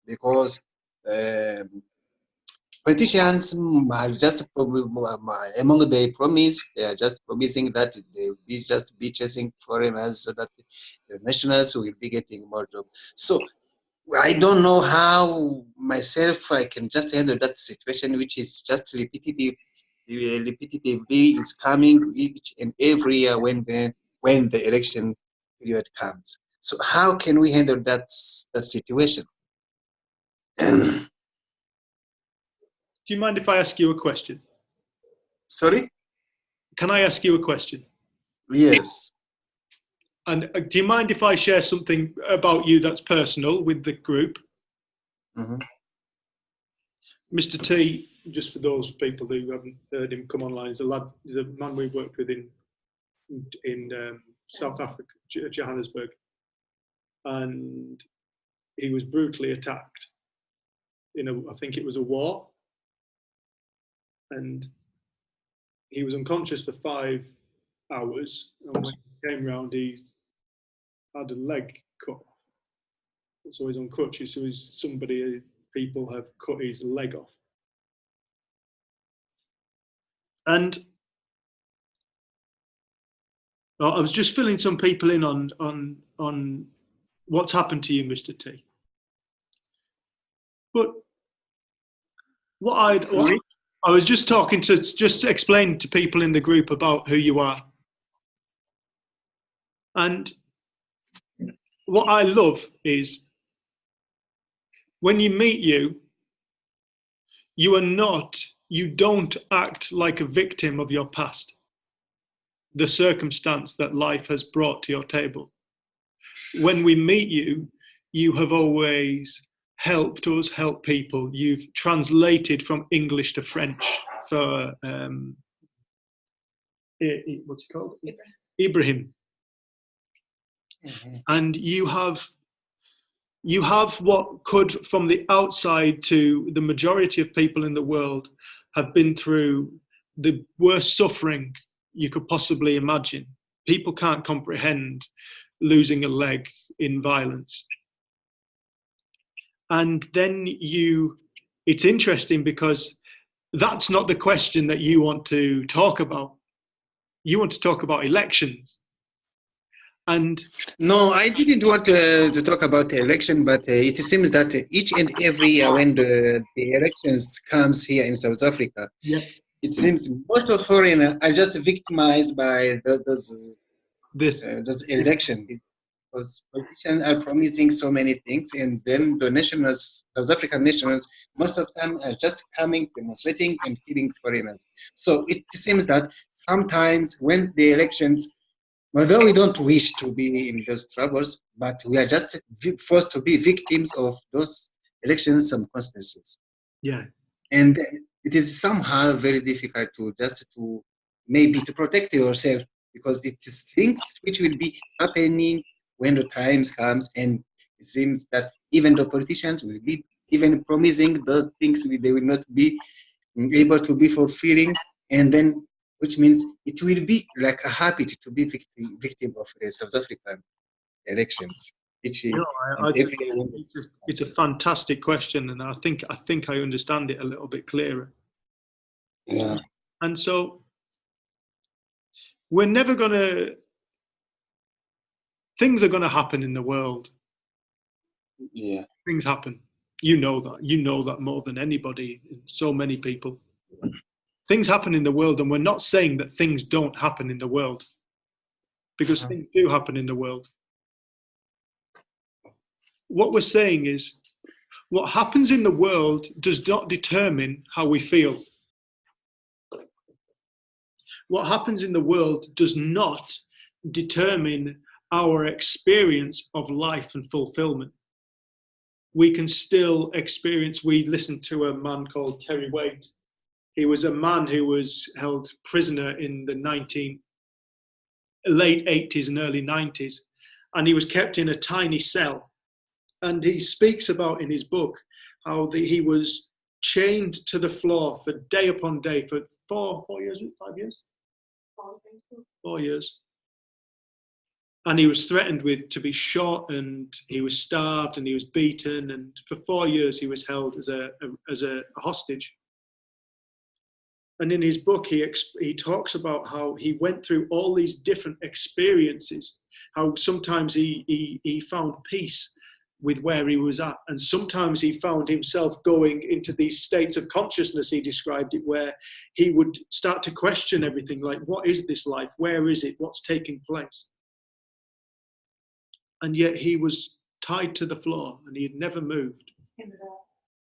because politicians are just among their promise, they are just promising that they will be chasing foreigners so that the nationals will be getting more jobs. So I don't know how myself I can just handle that situation, which is just repetitively is coming each and every year when the election period comes. So how can we handle that situation? Do you mind if I ask you a question? Sorry? Can I ask you a question? Yes. And do you mind if I share something about you that's personal with the group? Mm-hmm. Mr. T, just for those people who haven't heard him come online, is a man we worked with in South Africa, Johannesburg, and he was brutally attacked. I think it was a war, and he was unconscious for 5 hours, and when he came round, he had a leg cut off. So he's on crutches, so people have cut his leg off. And I was just filling some people in on what's happened to you, Mr. T. But I was just talking to, just explain to people in the group about who you are. And what I love is when you meet you don't act like a victim of your past, the circumstance that life has brought to your table. When we meet you, you have always helped us help people. You've translated from English to French for what's it called? Ibrahim. And you have what could, from the outside to the majority of people in the world, have been through the worst suffering you could possibly imagine. People can't comprehend losing a leg in violence. And then it's interesting because that's not the question that you want to talk about. You want to talk about elections. And no, I didn't want to talk about the election, but it seems that each and every year when the elections comes here in South Africa, it seems most of foreigners are just victimized by those elections. Because politicians are promising so many things, and then the nationals, South African nationals, most of them are just coming, demonstrating, and killing foreigners. So it seems that sometimes when the elections, although we don't wish to be in those troubles, but we are just forced to be victims of those elections circumstances. Yeah. And it is somehow very difficult to maybe to protect yourself, because it is things which will be happening when the times comes, and it seems that even the politicians will be even promising the things they will not be able to be fulfilling, and then which means it will be like a habit to be victim of South African elections. It's a fantastic question, and I think I understand it a little bit clearer. Yeah. And so we're never gonna. Things are going to happen in the world. Yeah. Things happen. You know that. You know that more than anybody. So many people. Things happen in the world, and we're not saying that things don't happen in the world, because things do happen in the world. What we're saying is, what happens in the world does not determine how we feel. What happens in the world does not determine our experience of life and fulfillment. We can still experience. We listened to a man called Terry Waite. He was a man who was held prisoner in the late 80s and early 90s, and he was kept in a tiny cell. And he speaks about in his book how he was chained to the floor for day upon day for 4 years, 5 years? 4 years. And he was threatened to be shot, and he was starved, and he was beaten, and for 4 years he was held as a hostage. And in his book he talks about how he went through all these different experiences, how sometimes he found peace with where he was at, and sometimes he found himself going into these states of consciousness, he described it, where he would start to question everything, like, what is this life? Where is it? What's taking place? And yet he was tied to the floor, and he had never moved.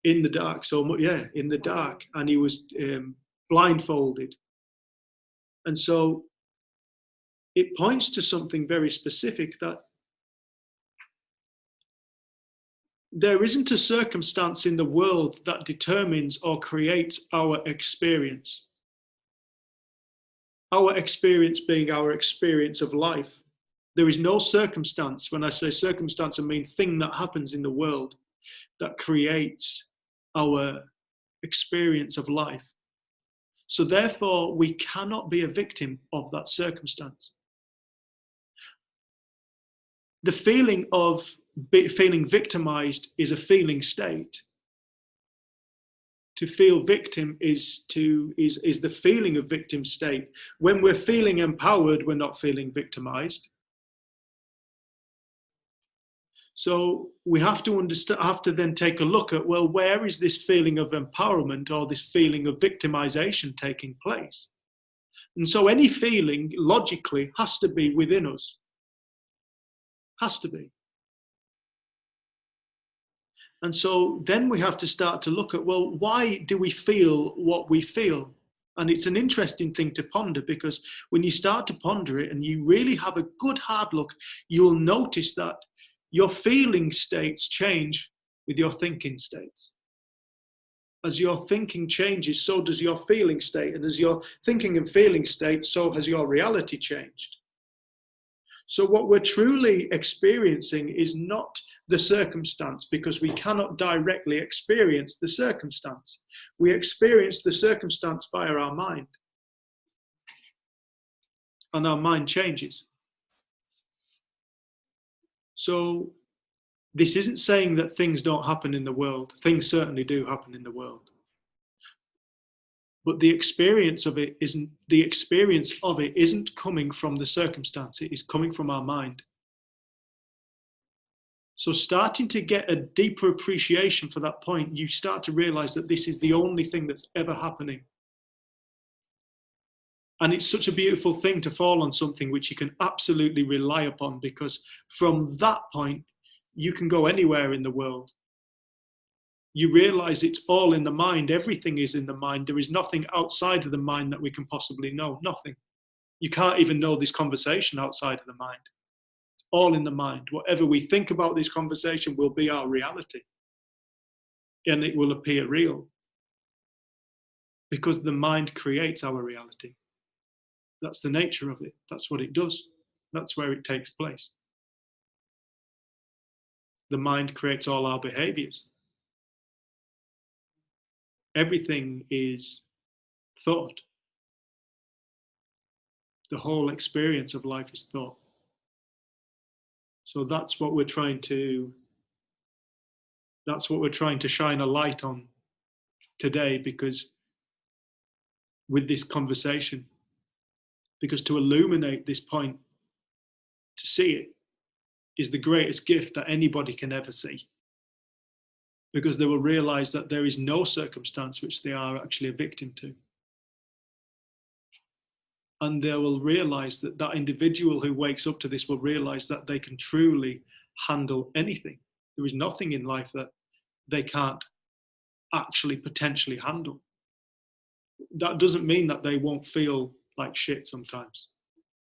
In the dark, so much, yeah, in the dark, and he was blindfolded. And so it points to something very specific, that there isn't a circumstance in the world that determines or creates our experience. Our experience being our experience of life. There is no circumstance, when I say circumstance, I mean thing that happens in the world that creates our experience of life. So therefore, we cannot be a victim of that circumstance. The feeling of feeling victimized is a feeling state. To feel victim is the feeling of victim state. When we're feeling empowered, we're not feeling victimized. So we have to then take a look at, well, where is this feeling of empowerment or this feeling of victimization taking place? And so any feeling logically has to be within us. Has to be. And so then we have to start to look at, well, why do we feel what we feel? And it's an interesting thing to ponder, because when you start to ponder it and you really have a good hard look, you'll notice that your feeling states change with your thinking states. As your thinking changes, so does your feeling state. And as your thinking and feeling state, so has your reality changed. So what we're truly experiencing is not the circumstance, because we cannot directly experience the circumstance. We experience the circumstance via our mind. And our mind changes. So this isn't saying that things don't happen in the world. Things certainly do happen in the world. But the experience of it isn't coming from the circumstance. It is coming from our mind. So starting to get a deeper appreciation for that point, you start to realize that this is the only thing that's ever happening. And it's such a beautiful thing to fall on something which you can absolutely rely upon, because from that point, you can go anywhere in the world. You realize it's all in the mind. Everything is in the mind. There is nothing outside of the mind that we can possibly know. Nothing. You can't even know this conversation outside of the mind. It's all in the mind. Whatever we think about this conversation will be our reality. And it will appear real. Because the mind creates our reality. That's the nature of it. That's what it does. That's where it takes place. The mind creates all our behaviors. Everything is thought. The whole experience of life is thought. So that's what we're trying to shine a light on today, because with this conversation, because to illuminate this point, to see it, is the greatest gift that anybody can ever see. Because they will realize that there is no circumstance which they are actually a victim to. And they will realize that that individual who wakes up to this will realize that they can truly handle anything. There is nothing in life that they can't actually potentially handle. That doesn't mean that they won't feel like shit sometimes,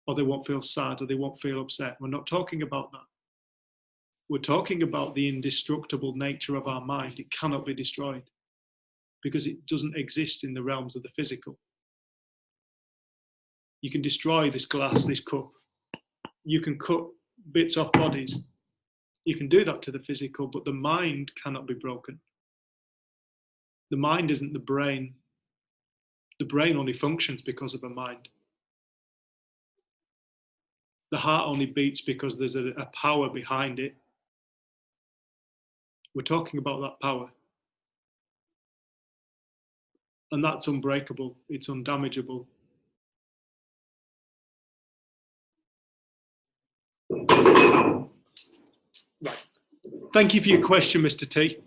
or they won't feel sad, or they won't feel upset. We're not talking about that. We're talking about the indestructible nature of our mind. It cannot be destroyed because it doesn't exist in the realms of the physical. You can destroy this glass, this cup. You can cut bits off bodies. You can do that to the physical, but the mind cannot be broken. The mind isn't the brain. The brain only functions because of a mind. The heart only beats because there's a power behind it. We're talking about that power. And that's unbreakable. It's undamageable. Right. Thank you for your question, Mr. T.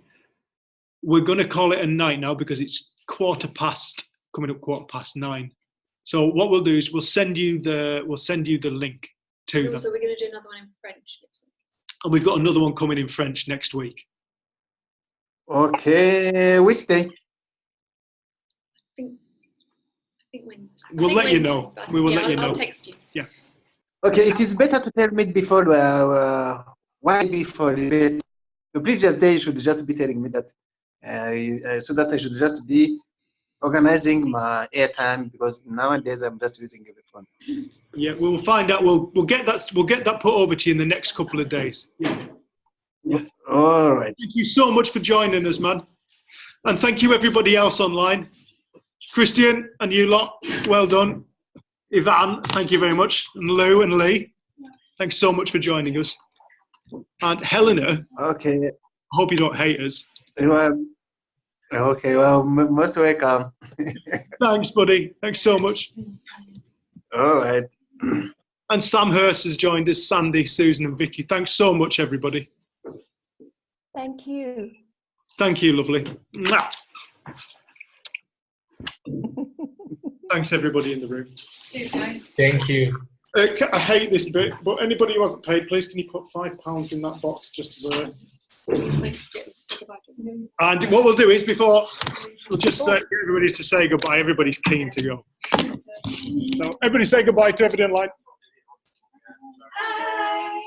We're going to call it a night now because it's coming up 9:15. So what we'll do is we'll send you the link to them. Also, we're going to do another one in French next week. And we've got another one coming in French next week. Okay, which day? I think Wednesday. We'll let you know. We will let you know. I'll text you. Yeah. Okay, it is better to tell me before, why before the previous day you should just be telling me that, so that I should just be organizing my airtime, because nowadays I'm just using the phone. Yeah, we'll find out. We'll get that put over to you in the next couple of days. Yeah. Yeah. All right. Thank you so much for joining us, man. And thank you everybody else online. Christian and you lot, well done. Ivan, thank you very much. And Lou and Lee, thanks so much for joining us. And Helena, okay. I hope you don't hate us. Okay, well, most welcome. Thanks, buddy. Thanks so much. All right. And Sam Hurst has joined us, Sandy, Susan and Vicky. Thanks so much, everybody. Thank you. Thank you, lovely. Mwah. Thanks, everybody in the room. Thank you. I hate this bit, but anybody who hasn't paid, please can you put £5 in that box just there? And what we'll do is we'll just get everybody to say goodbye. Everybody's keen to go. So everybody say goodbye to everybody online. Bye.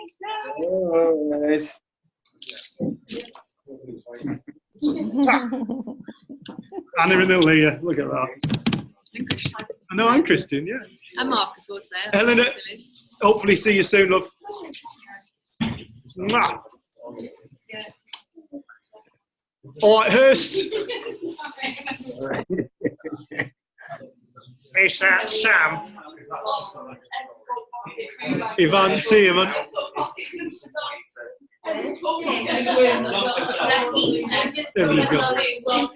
All right. Anna and Leah, look at that. I know, I'm Christian, yeah. And Marcus was there. Eleanor, hopefully see you soon, love. Mwah. All right, Hurst. It's Sam. Ivan, see you, man. Everybody's gone.